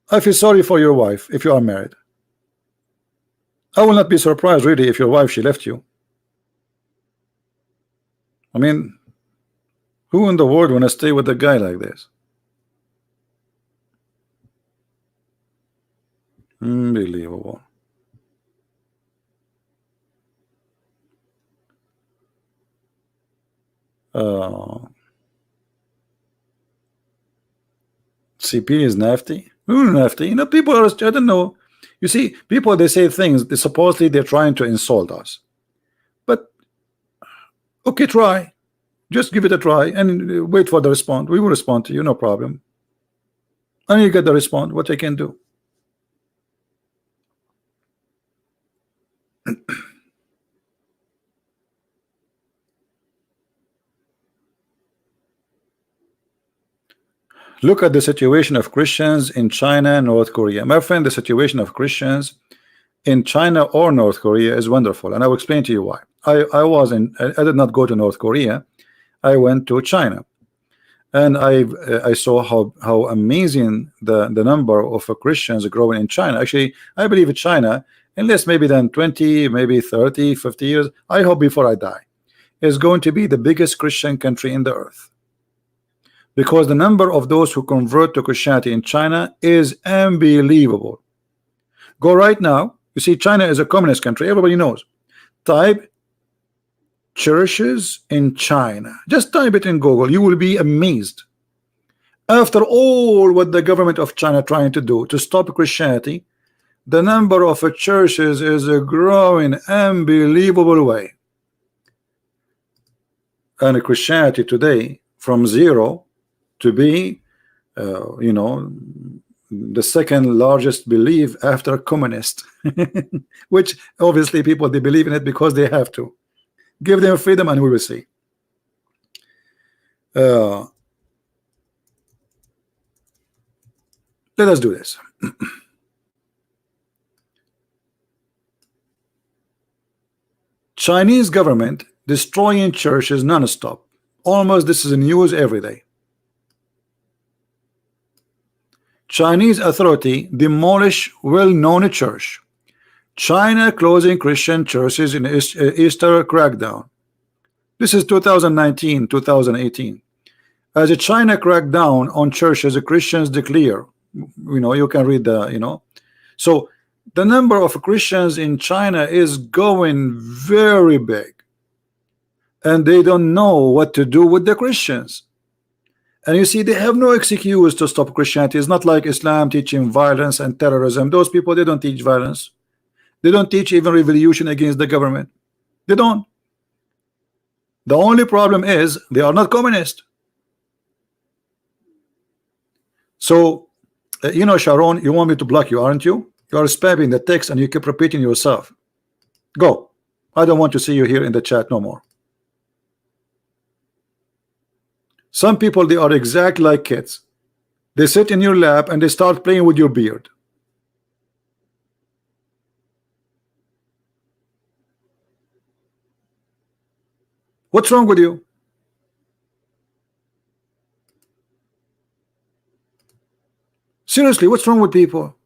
I feel sorry for your wife if you are married. I will not be surprised really if your wife, she left you. I mean, who in the world want to stay with a guy like this? Unbelievable. CP is nasty. Nasty. People are, I don't know. You see, people, they say things, supposedly they're trying to insult us. But okay, try. Just give it a try and wait for the response. We will respond to you, no problem. And you get the response, what I can do. Look at the situation of Christians in China and North Korea. My friend, the situation of Christians in China or North Korea is wonderful, and I will explain to you why. I did not go to North Korea. I went to China, and I saw how amazing the number of Christians growing in China. Actually, I believe in China, unless maybe then 20, maybe 30, 50 years, I hope before I die, is going to be the biggest Christian country in the earth, because the number of those who convert to Christianity in China is unbelievable. Go right now. You see, China is a communist country. Everybody knows. Type churches in China. Just type it in Google. You will be amazed. After all what the government of China trying to do to stop Christianity, the number of churches is growing unbelievable way. And Christianity today, from zero to be you know, the second largest belief after communist, which obviously people, they believe in it because they have to. Give them freedom and we will see. Let us do this. Chinese government destroying churches non-stop. Almost this is in news every day. Chinese authority demolish well-known church. China closing Christian churches in Easter crackdown. This is 2019, 2018. As a China crackdown on churches, the Christians declare, you know, you can read the, you know. So the number of Christians in China is going very big, and they don't know what to do with the Christians. And you see, they have no excuse to stop Christianity. It's not like Islam teaching violence and terrorism. Those people, they don't teach violence. They don't teach even revolution against the government. They don't. The only problem is they are not communist. So, you know, Sharon, you want me to block you, aren't you? You are spamming the text and you keep repeating yourself. Go. I don't want to see you here in the chat no more. Some people, they are exact like kids. They sit in your lap and they start playing with your beard. What's wrong with you? Seriously, what's wrong with people?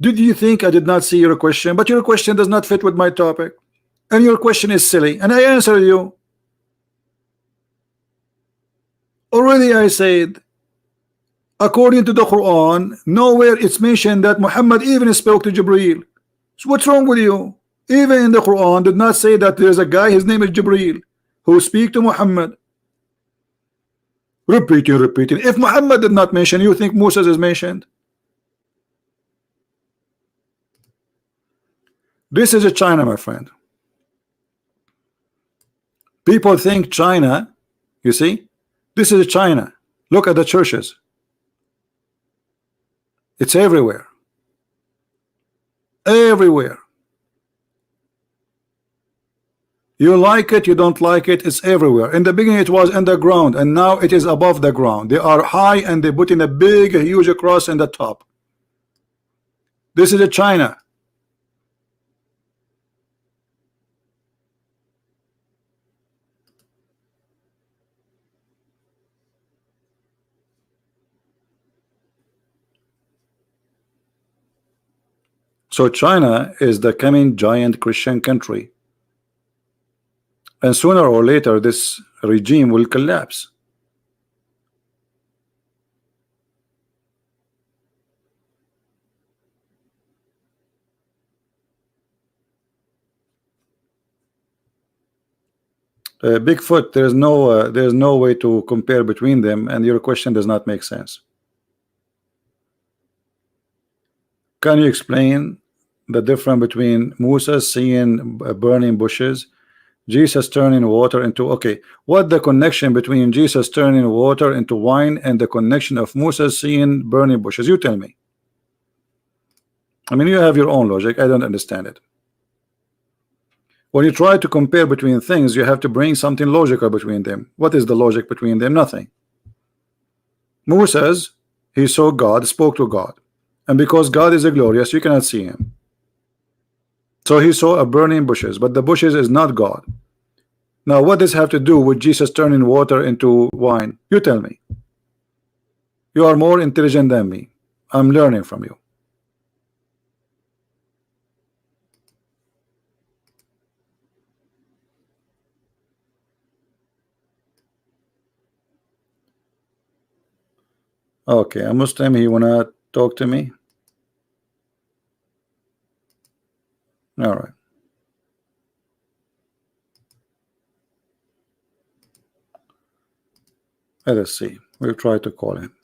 Did you think I did not see your question? But your question does not fit with my topic, and your question is silly, and I answered you. Already I said, according to the Quran, nowhere it's mentioned that Muhammad even spoke to Jibreel. So what's wrong with you? Even in the Quran did not say that there's a guy, his name is Jibreel, who speak to Muhammad. Repeating. If Muhammad did not mention, you think Moses is mentioned? This is a China, my friend. People think China, you see, this is China. Look at the churches. It's everywhere. Everywhere. You like it, you don't like it, it's everywhere. In the beginning it was underground, and now it is above the ground. They are high and they put in a big, huge cross in the top. This is a China. So China is the coming giant Christian country, and sooner or later this regime will collapse. Bigfoot, there's no way to compare between them, and your question does not make sense. Can you explain the difference between Moses seeing burning bushes, Jesus turning water into, okay, what the connection between Jesus turning water into wine and the connection of Moses seeing burning bushes? You tell me. I mean, you have your own logic. I don't understand it. When you try to compare between things, you have to bring something logical between them. What is the logic between them? Nothing. Moses, he saw God, spoke to God, and because God is a glorious, you cannot see him. So he saw a burning bushes, but the bushes is not God. Now what does have to do with Jesus turning water into wine? You tell me. You are more intelligent than me. I'm learning from you. Okay, a Muslim, he wanna talk to me? All right. Let us see. We'll try to call him.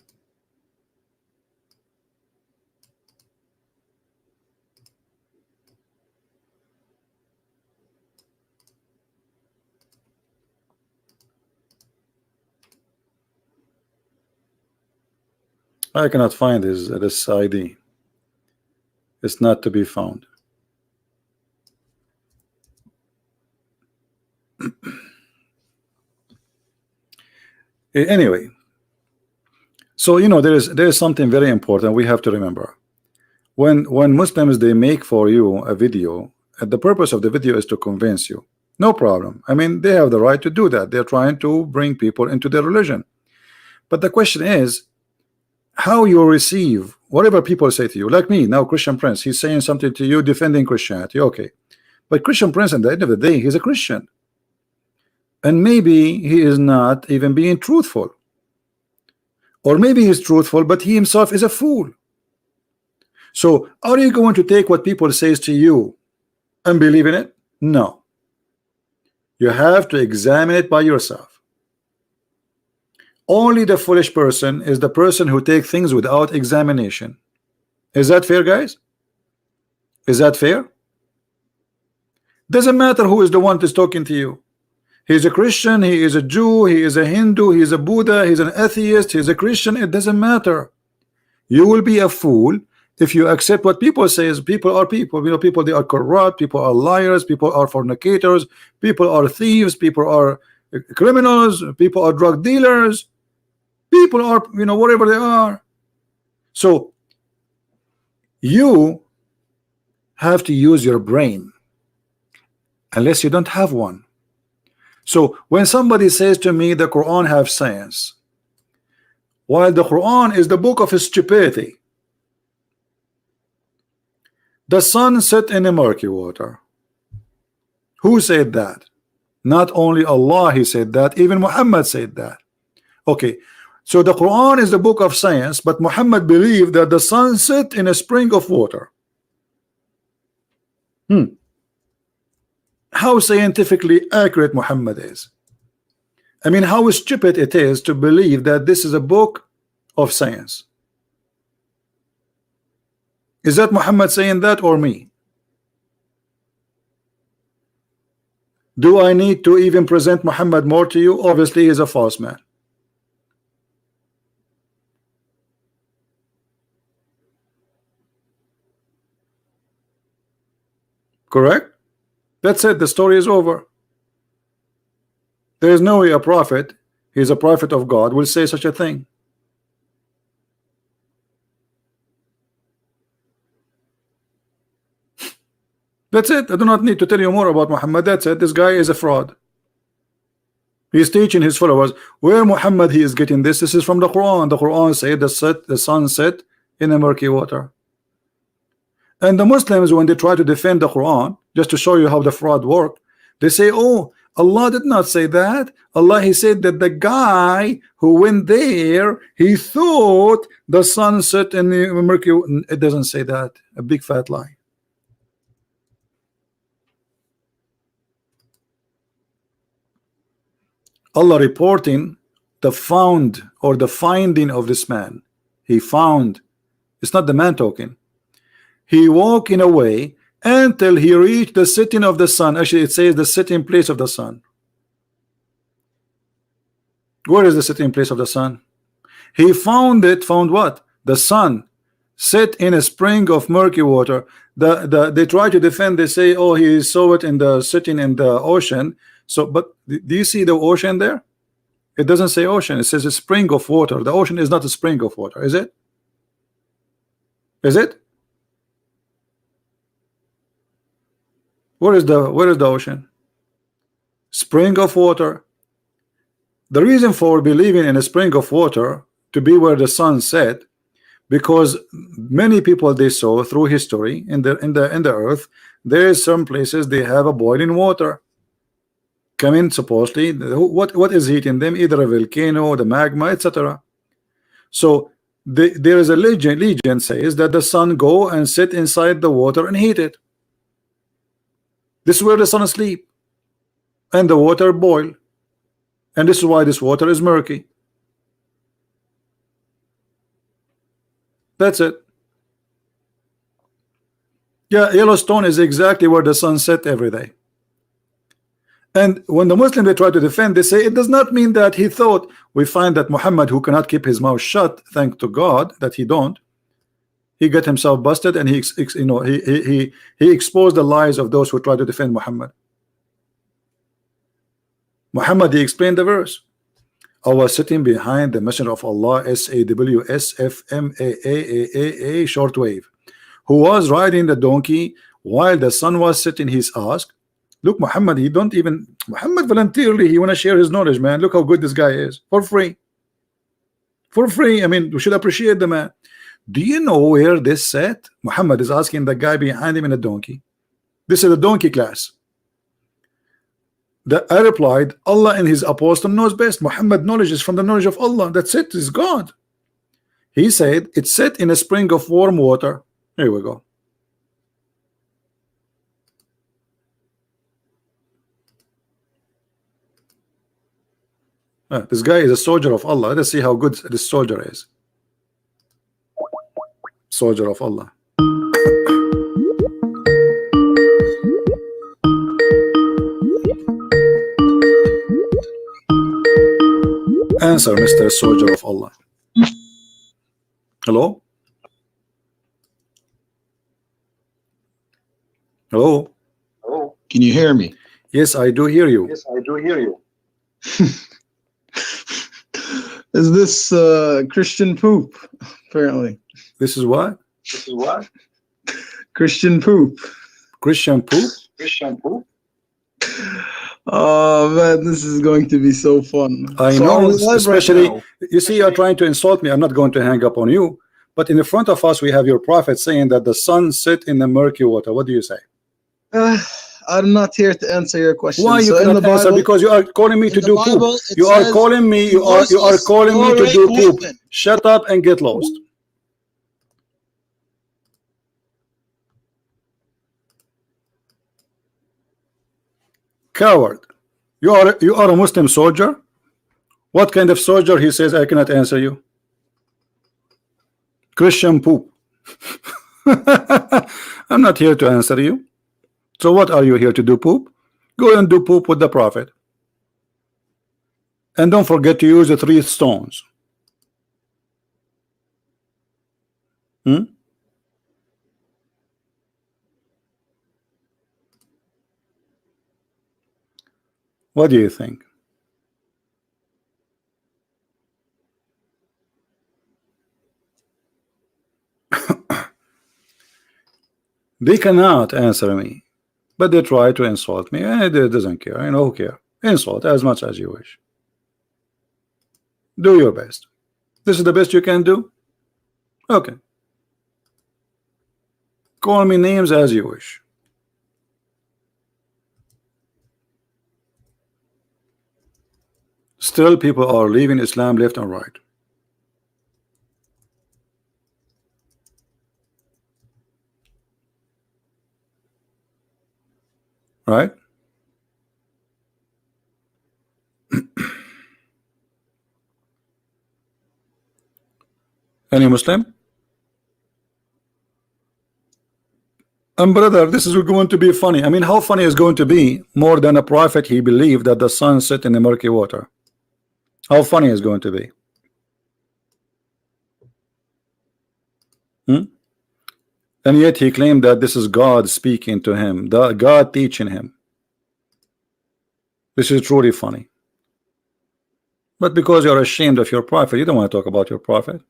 I cannot find this ID. It's not to be found. Anyway, so you know there is something very important we have to remember. When Muslims they make for you a video, the purpose of the video is to convince you. No problem. I mean, they have the right to do that. They're trying to bring people into their religion. But the question is how you receive whatever people say to you. Like me now, Christian Prince, he's saying something to you defending Christianity. Okay, but Christian Prince at the end of the day, he's a Christian, and maybe he is not even being truthful, or maybe he's truthful but he himself is a fool. So are you going to take what people says to you and believe in it? No, you have to examine it by yourself. Only the foolish person is the person who takes things without examination. Is that fair, guys? Is that fair? Doesn't matter who is the one that's talking to you. He's a Christian, he is a Jew, he is a Hindu, he is a Buddha, he's an atheist, he's a Christian. It doesn't matter. You will be a fool if you accept what people say. Is people are people. You know, people, they are corrupt, people are liars, people are fornicators, people are thieves, people are criminals, people are drug dealers, people are, you know, whatever they are. So you have to use your brain unless you don't have one. So when somebody says to me the Quran have science, while the Quran is the book of stupidity, the sun set in a murky water. Who said that? Not only Allah, he said that, even Muhammad said that. Okay, so the Quran is the book of science, but Muhammad believed that the sun set in a spring of water. How scientifically accurate Muhammad is. I mean, how stupid it is to believe that this is a book of science. Is that Muhammad saying that or me? Do I need to even present Muhammad more to you? Obviously he's a false man. Correct? That's it. The story is over. There is no way a prophet, he's a prophet of God, will say such a thing. That's it. I do not need to tell you more about Muhammad. That's it. This guy is a fraud. He's teaching his followers where Muhammad he is getting this. This is from the Quran. The Quran said the sun set in a murky water. And the Muslims, when they try to defend the Quran, just to show you how the fraud worked, they say, oh, Allah did not say that. Allah, he said that the guy who went there, he thought the sun set in the murky. It doesn't say that. A big fat lie. Allah reporting the found or the finding of this man. He found. It's not the man talking. He walked in a way until he reached the setting of the sun. Actually, it says the setting place of the sun. Where is the setting place of the sun? He found it. Found what? The sun set in a spring of murky water. They try to defend. They say, oh, he saw it in the setting in the ocean. So, but do you see the ocean there? It doesn't say ocean. It says a spring of water. The ocean is not a spring of water, is it? Is it? Where is the ocean? Spring of water. The reason for believing in a spring of water to be where the sun set, because many people they saw through history in the earth, there is some places they have a boiling water coming, supposedly. What is heating them? Either a volcano, the magma, etc. So there is a legend says that the sun go and sit inside the water and heat it. This is where the sun asleep and the water boil, and this is why this water is murky. That's it. Yeah, Yellowstone is exactly where the sun set every day. And when the Muslim they try to defend, they say it does not mean that he thought. We find that Muhammad, who cannot keep his mouth shut, thank to God that he don't, he got himself busted, and he exposed the lies of those who try to defend Muhammad. Muhammad, he explained the verse. I was sitting behind the Messenger of Allah, SAWSFMAAAA shortwave, who was riding the donkey while the sun was setting. He's asked, look, Muhammad, he don't even, Muhammad voluntarily, he want to share his knowledge, man. Look how good this guy is, for free. For free. I mean, we should appreciate the man. Do you know where this set? Muhammad is asking the guy behind him in a donkey. This is a donkey class. I replied, Allah and his apostle knows best. Muhammad knowledge is from the knowledge of Allah. That's it, is God. He said it's set in a spring of warm water. Here we go. This guy is a soldier of Allah. Let's see how good this soldier is. Soldier of Allah. Answer, Mr. Soldier of Allah. Hello? Hello? Hello? Can you hear me? Yes, I do hear you. Yes, I do hear you. Is this Christian poop? Apparently. This is what? This is what? Christian poop. Christian poop? Christian poop? Oh man, this is going to be so fun. I know, especially, right, you see, you're trying to insult me. I'm not going to hang up on you, but in the front of us we have your prophet saying that the sun set in the murky water. What do you say? I'm not here to answer your question. Why you cannot answer? Because you are calling me to do poop. You are calling me. You are calling me to do poop. Shut up and get lost. Coward. You are a Muslim soldier. What kind of soldier? He says I cannot answer you. Christian poop. I'm not here to answer you. So what are you here to do, poop? Go and do poop with the prophet. And don't forget to use the 3 stones. What do you think? They cannot answer me, but they try to insult me, and it doesn't care. I know who care. Insult as much as you wish. Do your best. This is the best you can do. Okay. Call me names as you wish. Still, people are leaving Islam left and right. Right? Any Muslim? Brother, this is going to be funny. I mean, how funny is going to be more than a prophet? He believed that the sun set in the murky water. How funny is going to be? And yet he claimed that this is God speaking to him, God teaching him. This is truly funny. But because you're ashamed of your prophet, you don't want to talk about your prophet.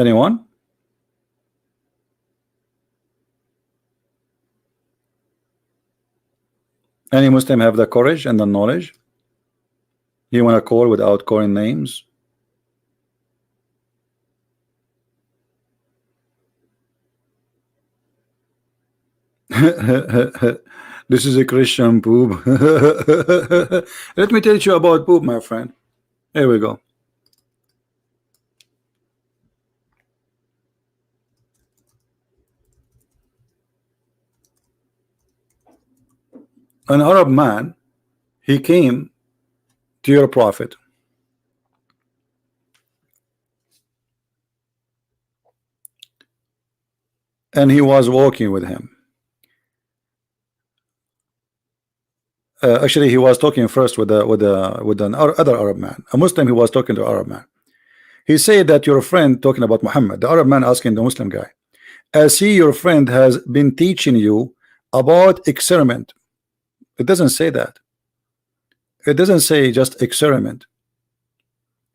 Anyone? Any Muslim have the courage and the knowledge? You want to call without calling names? This is a Christian poop. Let me teach you about poop, my friend. Here we go. An Arab man, he came to your prophet, and he was walking with him. Actually, he was talking first with an other Arab man, a Muslim. He was talking to an Arab man. He said that your friend, talking about Muhammad, the Arab man asking the Muslim guy, as he, your friend, has been teaching you about experiment. It doesn't say that. It doesn't say just experiment.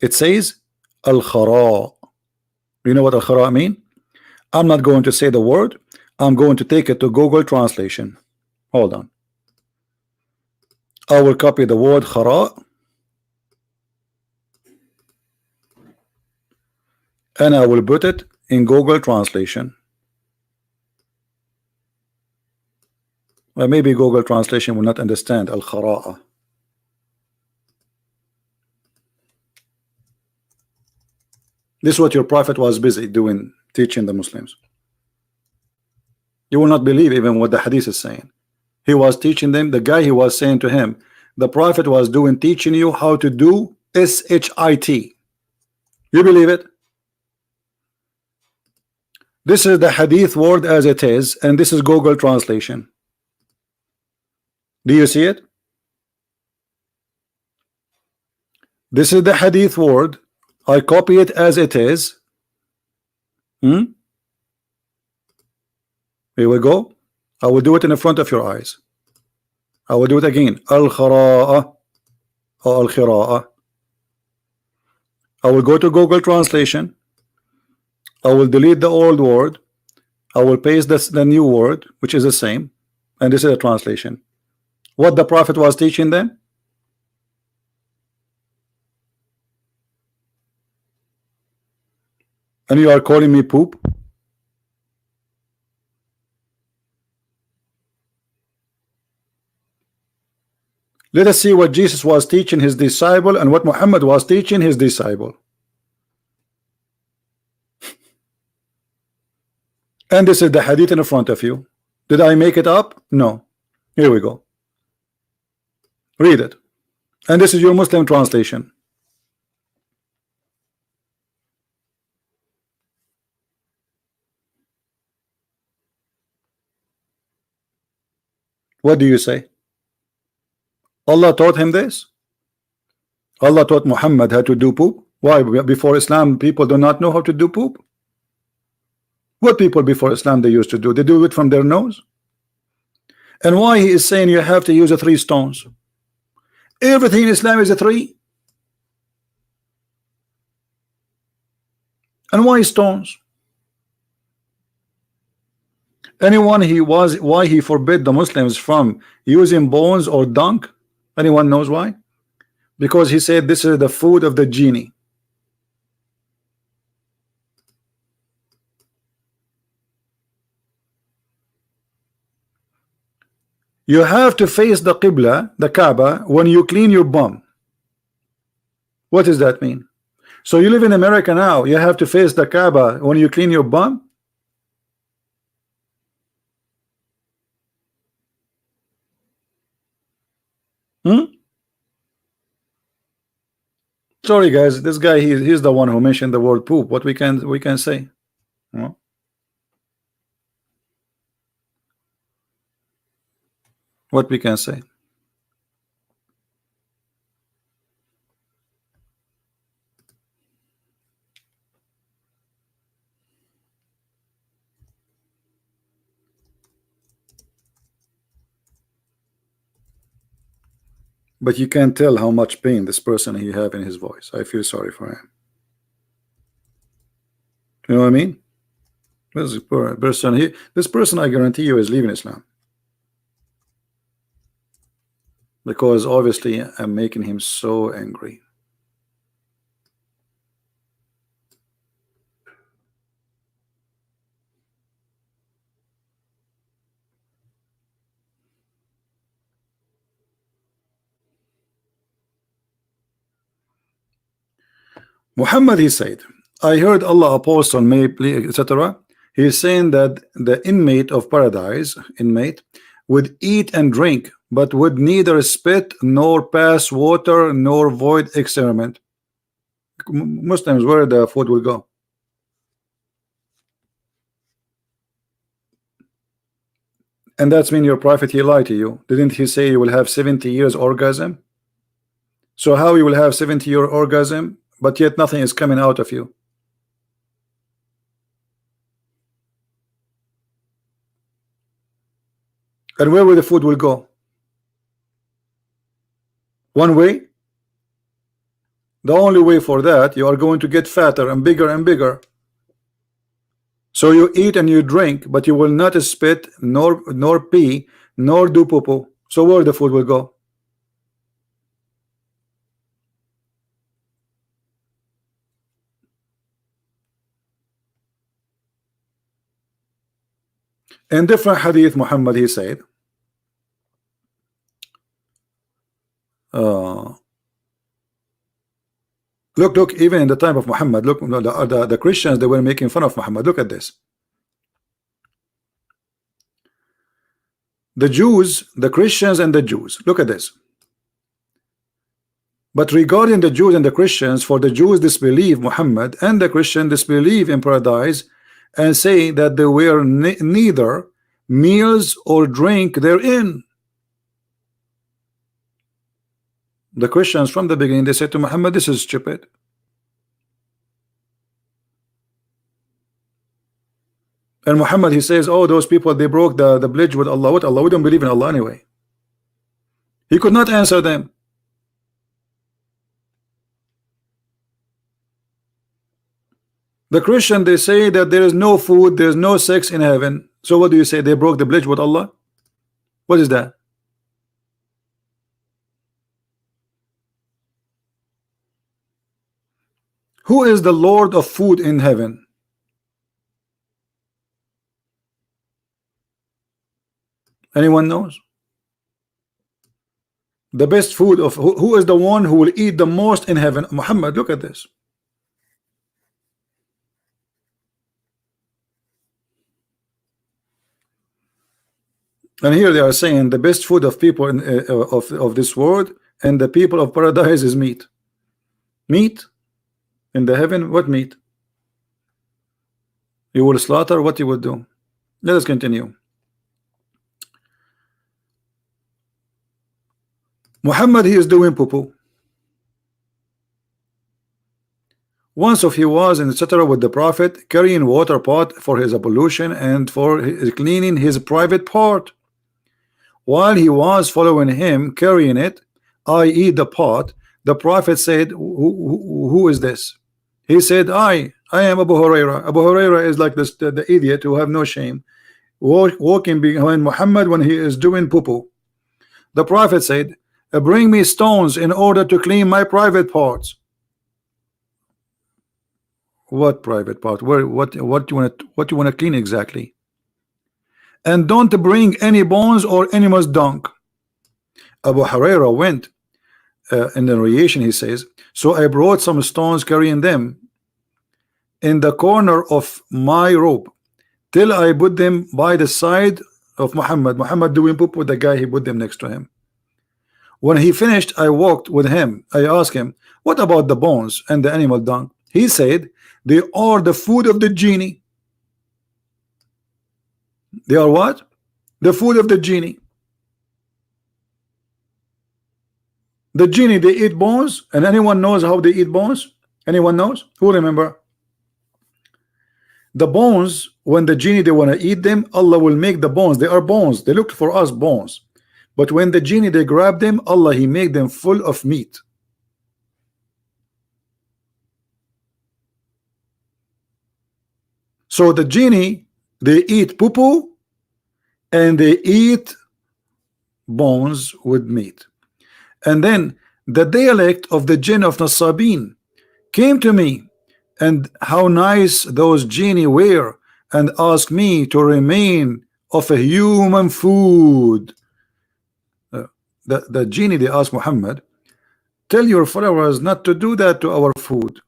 It says al-khara. You know what al-khara mean? I'm not going to say the word. I'm going to take it to Google translation. Hold on. I will copy the word khara and I will put it in Google translation. Well, maybe Google translation will not understand al-khara'a. This is what your prophet was busy doing, teaching the Muslims. You will not believe even what the hadith is saying. He was teaching them, the guy he was saying to him, the prophet was doing, teaching you how to do S-H-I-T. You believe it? This is the hadith word as it is, and this is Google translation. Do you see it? This is the hadith word. I copy it as it is. Here we go. I will do it in the front of your eyes. I will do it again. Al-khara'a or al-khira'a. I will go to Google translation. I will delete the old word. I will paste the new word, which is the same. And this is a translation. What the prophet was teaching them? And you are calling me poop? Let us see what Jesus was teaching his disciple and what Muhammad was teaching his disciple. And this is the hadith in front of you. Did I make it up? No. Here we go. Read it. And this is your Muslim translation. What do you say? Allah taught him this? Allah taught Muhammad how to do poop? Why? Before Islam, people do not know how to do poop? What people before Islam they used to do? They do it from their nose? And why he is saying you have to use the 3 stones? Everything in Islam is a 3. And why stones? Anyone why he forbid the Muslims from using bones or dung? Anyone knows why? Because he said this is the food of the genie. You have to face the Qibla, the Kaaba, when you clean your bum. What does that mean? So you live in America now, you have to face the Kaaba when you clean your bum? Sorry guys, this guy he's the one who mentioned the word poop. What we can say? What we can say? But you can tell how much pain this person he have in his voice. I feel sorry for him. You know what I mean? This person, this person, I guarantee you, is leaving Islam, because obviously I'm making him so angry. Muhammad, he said, I heard Allah apostle may please, etc. He is saying that the inmate of paradise, would eat and drink, but would neither spit nor pass water nor void experiment. Muslims, where the food will go? And that's mean your prophet, he lied to you. Didn't he say you will have 70 years orgasm? So how you will have 70-year orgasm, but yet nothing is coming out of you? And where will the food will go? One way? The only way for that, you are going to get fatter and bigger and bigger. So you eat and you drink, but you will not spit, nor pee, nor do poo-poo. So where the food will go? In different hadith, Muhammad, he said, look, even in the time of Muhammad, look, the Christians, they were making fun of Muhammad. Look at this. The Jews, the Christians and the Jews, look at this. But regarding the Jews and the Christians, for the Jews disbelieve Muhammad, and the Christian disbelieve in paradise, and say that there were neither meals or drink therein. The Christians from the beginning, they said to Muhammad, this is stupid. And Muhammad, he says, oh, those people, they broke the bridge with Allah. What Allah? We don't believe in Allah anyway. He could not answer them. The Christian, they say that there is no food, there is no sex in heaven. So what do you say? They broke the bridge with Allah? What is that? Who is the Lord of food in heaven? Anyone knows? The best food of who is the one who will eat the most in heaven? Muhammad, look at this. And here they are saying the best food of people in, of this world and the people of paradise is meat. Meat in the heaven. What meat? You will slaughter. What you will do? Let us continue. Muhammad, he is doing poo-poo. Once he was in etc. with the Prophet, carrying water pot for his ablution and for cleaning his private part. While he was following him, carrying it, i.e. the pot, the Prophet said, who is this? He said, I am Abu Huraira. Abu Huraira is like this, the idiot who have no shame, walking behind Muhammad when he is doing poo-poo. The Prophet said, bring me stones in order to clean my private parts. What private part? Where? What you want to clean exactly? And don't bring any bones or animal's dung. Abu Huraira went in the narration, he says, so I brought some stones, carrying them in the corner of my robe till I put them by the side of Muhammad. Muhammad doing poop with the guy, he put them next to him. When he finished, I walked with him. I asked him, what about the bones and the animal dung? He said, they are the food of the genie. They are what? The food of the genie. The genie, they eat bones. And anyone knows how they eat bones? Anyone knows? Who remember? The bones, when the genie, they want to eat them, Allah will make the bones. They are bones. They look for us bones. But when the genie, they grab them, Allah, he make them full of meat. So the genie, they eat poo-poo and they eat bones with meat. And then the dialect of the jinn of Nasabin came to me, and how nice those genie were, and asked me to remain of a human food. The genie, they asked Muhammad, tell your followers not to do that to our food.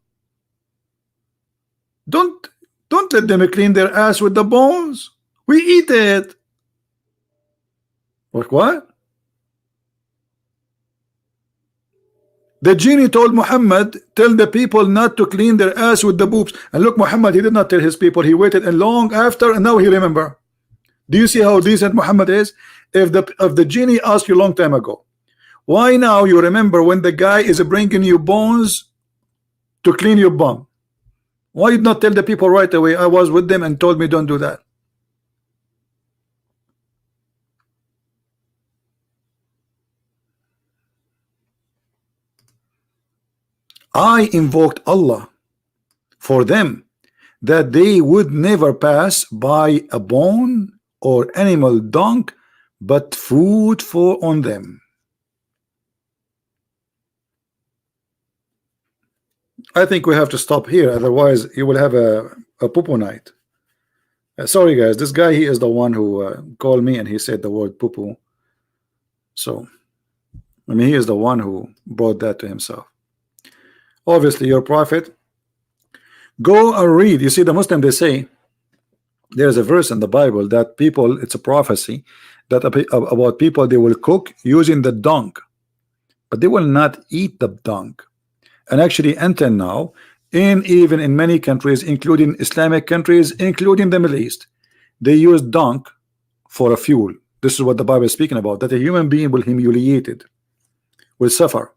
Don't let them clean their ass with the bones. We eat it. Like what? The genie told Muhammad, tell the people not to clean their ass with the boobs. And look, Muhammad, he did not tell his people. He waited and long after, and now he remember. Do you see how decent Muhammad is? If the genie asked you a long time ago, why now you remember when the guy is bringing you bones to clean your bum? Why did not tell the people right away? I was with them and told me don't do that. I invoked Allah for them that they would never pass by a bone or animal dung, but food for on them. I think we have to stop here, otherwise you will have a poo-poo night. Sorry guys, this guy, he is the one who called me and he said the word poo-poo. So I mean, he is the one who brought that to himself. Obviously your prophet, go and read. You see, the Muslim, they say there's a verse in the Bible that people, it's a prophecy that about people, they will cook using the dung, but they will not eat the dung. And actually until now, even in many countries, including Islamic countries, including the Middle East, they use dung for a fuel. This is what the Bible is speaking about, that a human being will humiliated, will suffer.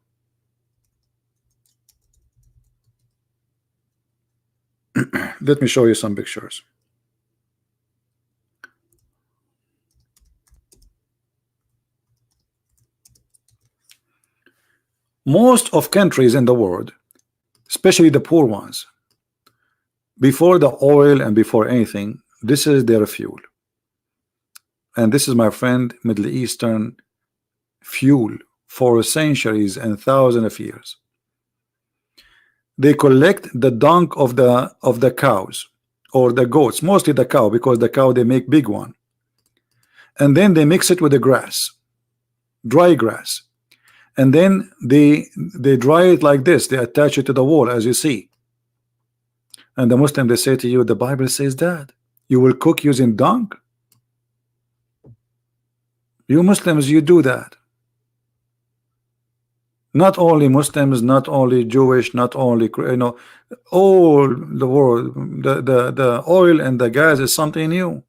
Let me show you some pictures. Most of countries in the world, especially the poor ones, before the oil and before anything, this is their fuel. And this is, my friend, Middle Eastern fuel for centuries and thousands of years. They collect the dung of the cows or the goats, mostly the cow, because the cow, they make big one, and then they mix it with the grass, dry grass, and then they dry it like this. They attach it to the wall, as you see. And the Muslim, they say to you, the Bible says that you will cook using dung. You Muslims, you do that. Not only Muslims, not only Jewish, not only, you know, all the world, the oil and the gas is something new.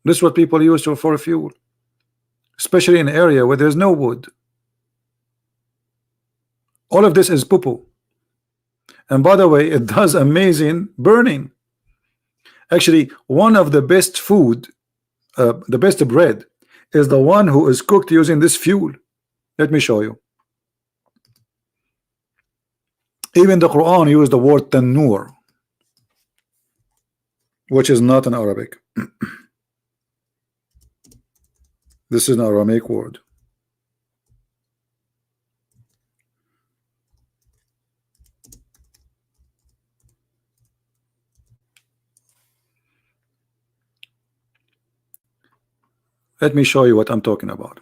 This is what people use for fuel, especially in an area where there's no wood. All of this is poo-poo. And by the way, it does amazing burning. Actually, one of the best food, the best bread, is the one who is cooked using this fuel. Let me show you. Even the Quran used the word tanur, which is not an Arabic. This is an Aramaic word. Let me show you what I'm talking about.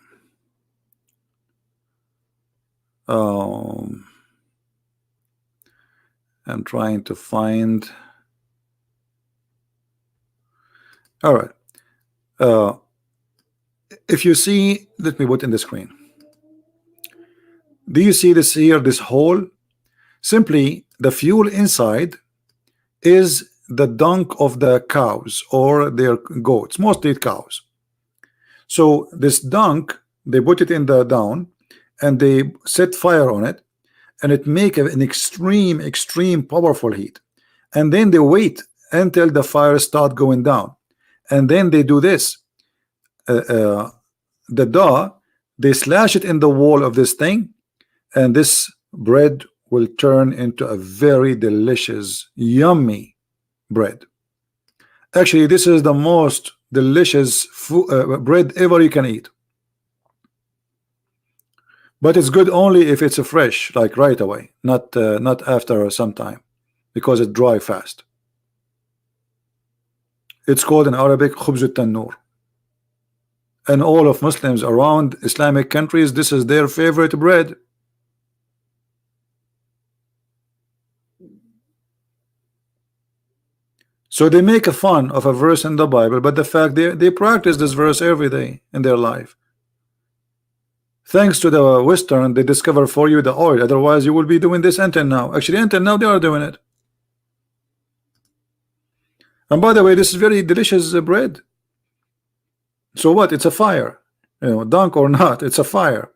I'm trying to find. All right. If you see, let me put in the screen. Do you see this here, this hole? Simply the fuel inside is the dung of the cows or their goats, mostly cows. So this dung, they put it in the down and they set fire on it, and it make an extreme powerful heat, and then they wait until the fire start going down, and then they do this. The dough, they slash it in the wall of this thing, and this bread will turn into a very delicious, yummy bread. Actually, this is the most delicious bread ever you can eat. But it's good only if it's fresh, like right away, not after some time, because it dry fast. It's called in Arabic khubz al-tanur. And all of Muslims around Islamic countries, this is their favorite bread. So they make a fun of a verse in the Bible, but the fact they practice this verse every day in their life. Thanks to the Western, they discover for you the oil. Otherwise, you will be doing this until now. Actually, until now, they are doing it. And by the way, this is very delicious bread. So what? It's a fire. You know, dunk or not, it's a fire.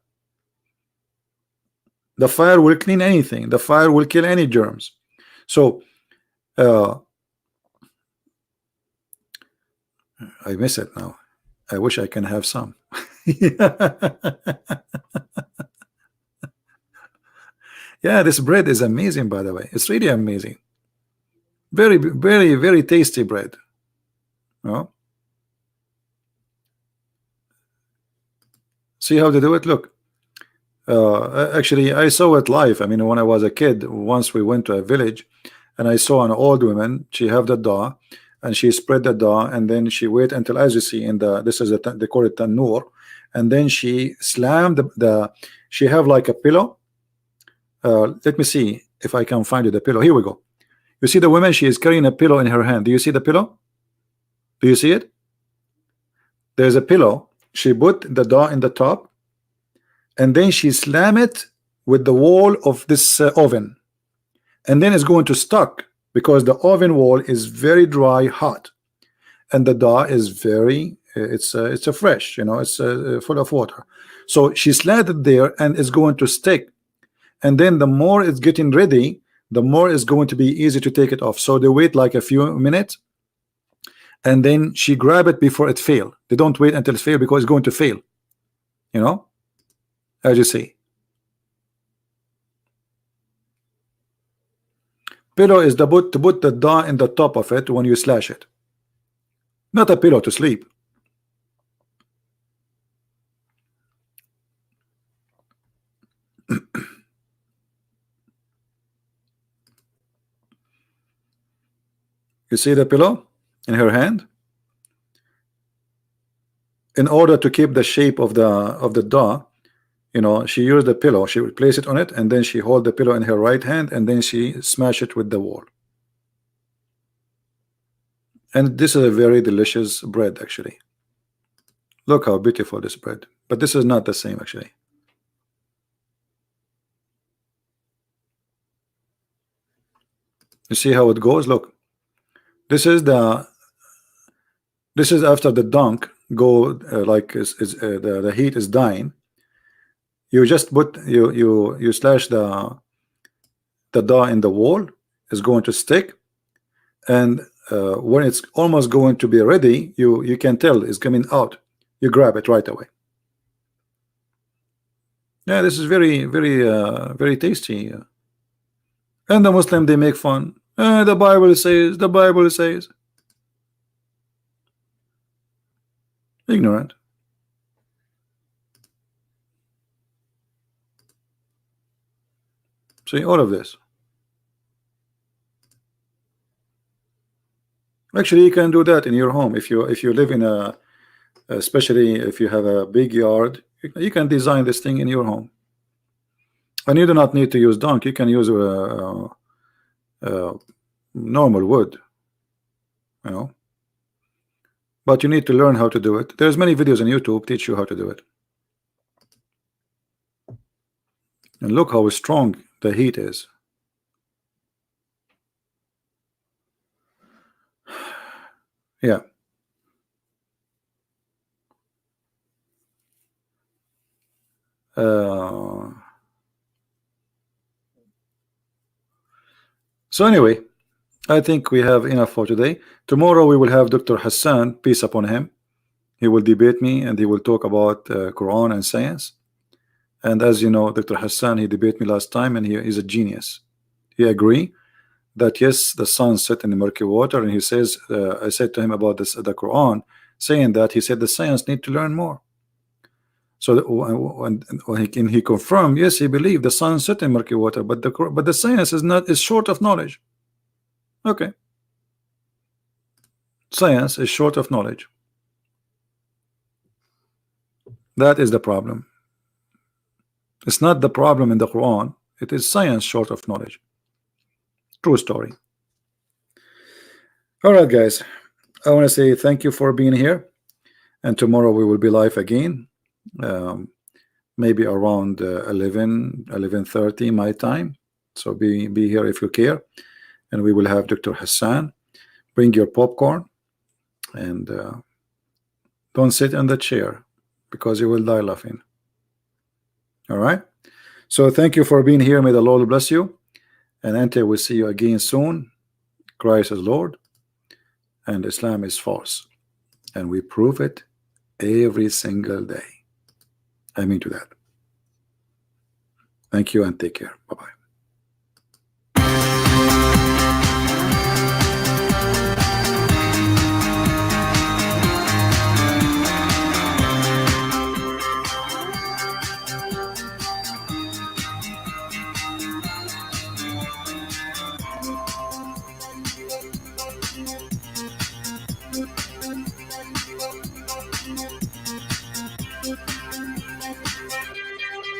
The fire will clean anything. The fire will kill any germs. So, I miss it now. I wish I can have some. Yeah, this bread is amazing, by the way. It's really amazing. Very, very, very tasty bread. Oh. See how they do it? Look. Actually, I saw it live. I mean, when I was a kid, once we went to a village, and I saw an old woman. She have the dough, and she spread the dough, and then she wait until, as you see in the, this is a, they call it tanur, and then she slammed she have like a pillow. Let me see if I can find you the pillow. Here we go. You see the woman, she is carrying a pillow in her hand. Do you see the pillow? Do you see it? There's a pillow. She put the dough in the top, and then she slam it with the wall of this oven, and then it's going to stuck because the oven wall is very dry, hot, and the dough is very it's a fresh, you know, it's full of water. So she slammed it there, and it's going to stick. And then the more it's getting ready, the more it's going to be easy to take it off. So they wait like a few minutes, and then she grab it before it fail. They don't wait until it fail because it's going to fail, you know, as you see. Pillow is to put the dough in the top of it when you slash it, not a pillow to sleep. You see the pillow in her hand? In order to keep the shape of the dough, you know, she used the pillow. She would place it on it, and then she hold the pillow in her right hand, and then she smash it with the wall. And this is a very delicious bread, actually. Look how beautiful this bread. But this is not the same, actually. You see how it goes? Look. This is after the dunk go the heat is dying. You just put you slash the dough in the wall. Is going to stick, and when it's almost going to be ready, you can tell it's coming out. You grab it right away. Yeah, this is very, very, very tasty. And the Muslim, they make fun. The Bible says. The Bible says. Ignorant. See all of this. Actually, you can do that in your home if you live in a, especially if you have a big yard. You can design this thing in your home, and you do not need to use dung. You can use normal wood, you know. But you need to learn how to do it. There's many videos on YouTube teach you how to do it. And look how strong the heat is. Yeah. So anyway, I think we have enough for today. Tomorrow we will have Dr. Hassan, peace upon him. He will debate me, and he will talk about Quran and science. And as you know, Dr. Hassan, he debated me last time, and he is a genius. He agree that yes, the sun set in the murky water, and he says, I said to him about this, the Quran, saying that he said the science need to learn more. So when he confirmed, yes, he believed the sun set in murky water, but the science is short of knowledge. Okay, science is short of knowledge. That is the problem. It's not the problem in the Quran. It is science short of knowledge. True story. All right, guys. I want to say thank you for being here. And tomorrow we will be live again. Maybe around 11:30 my time. So be here if you care. And we will have Dr. Hassan. Bring your popcorn. And don't sit in the chair, because you will die laughing. All right. So thank you for being here. May the Lord bless you. And until we see you again soon, Christ is Lord and Islam is false. And we prove it every single day. I mean to that. Thank you and take care. Bye-bye.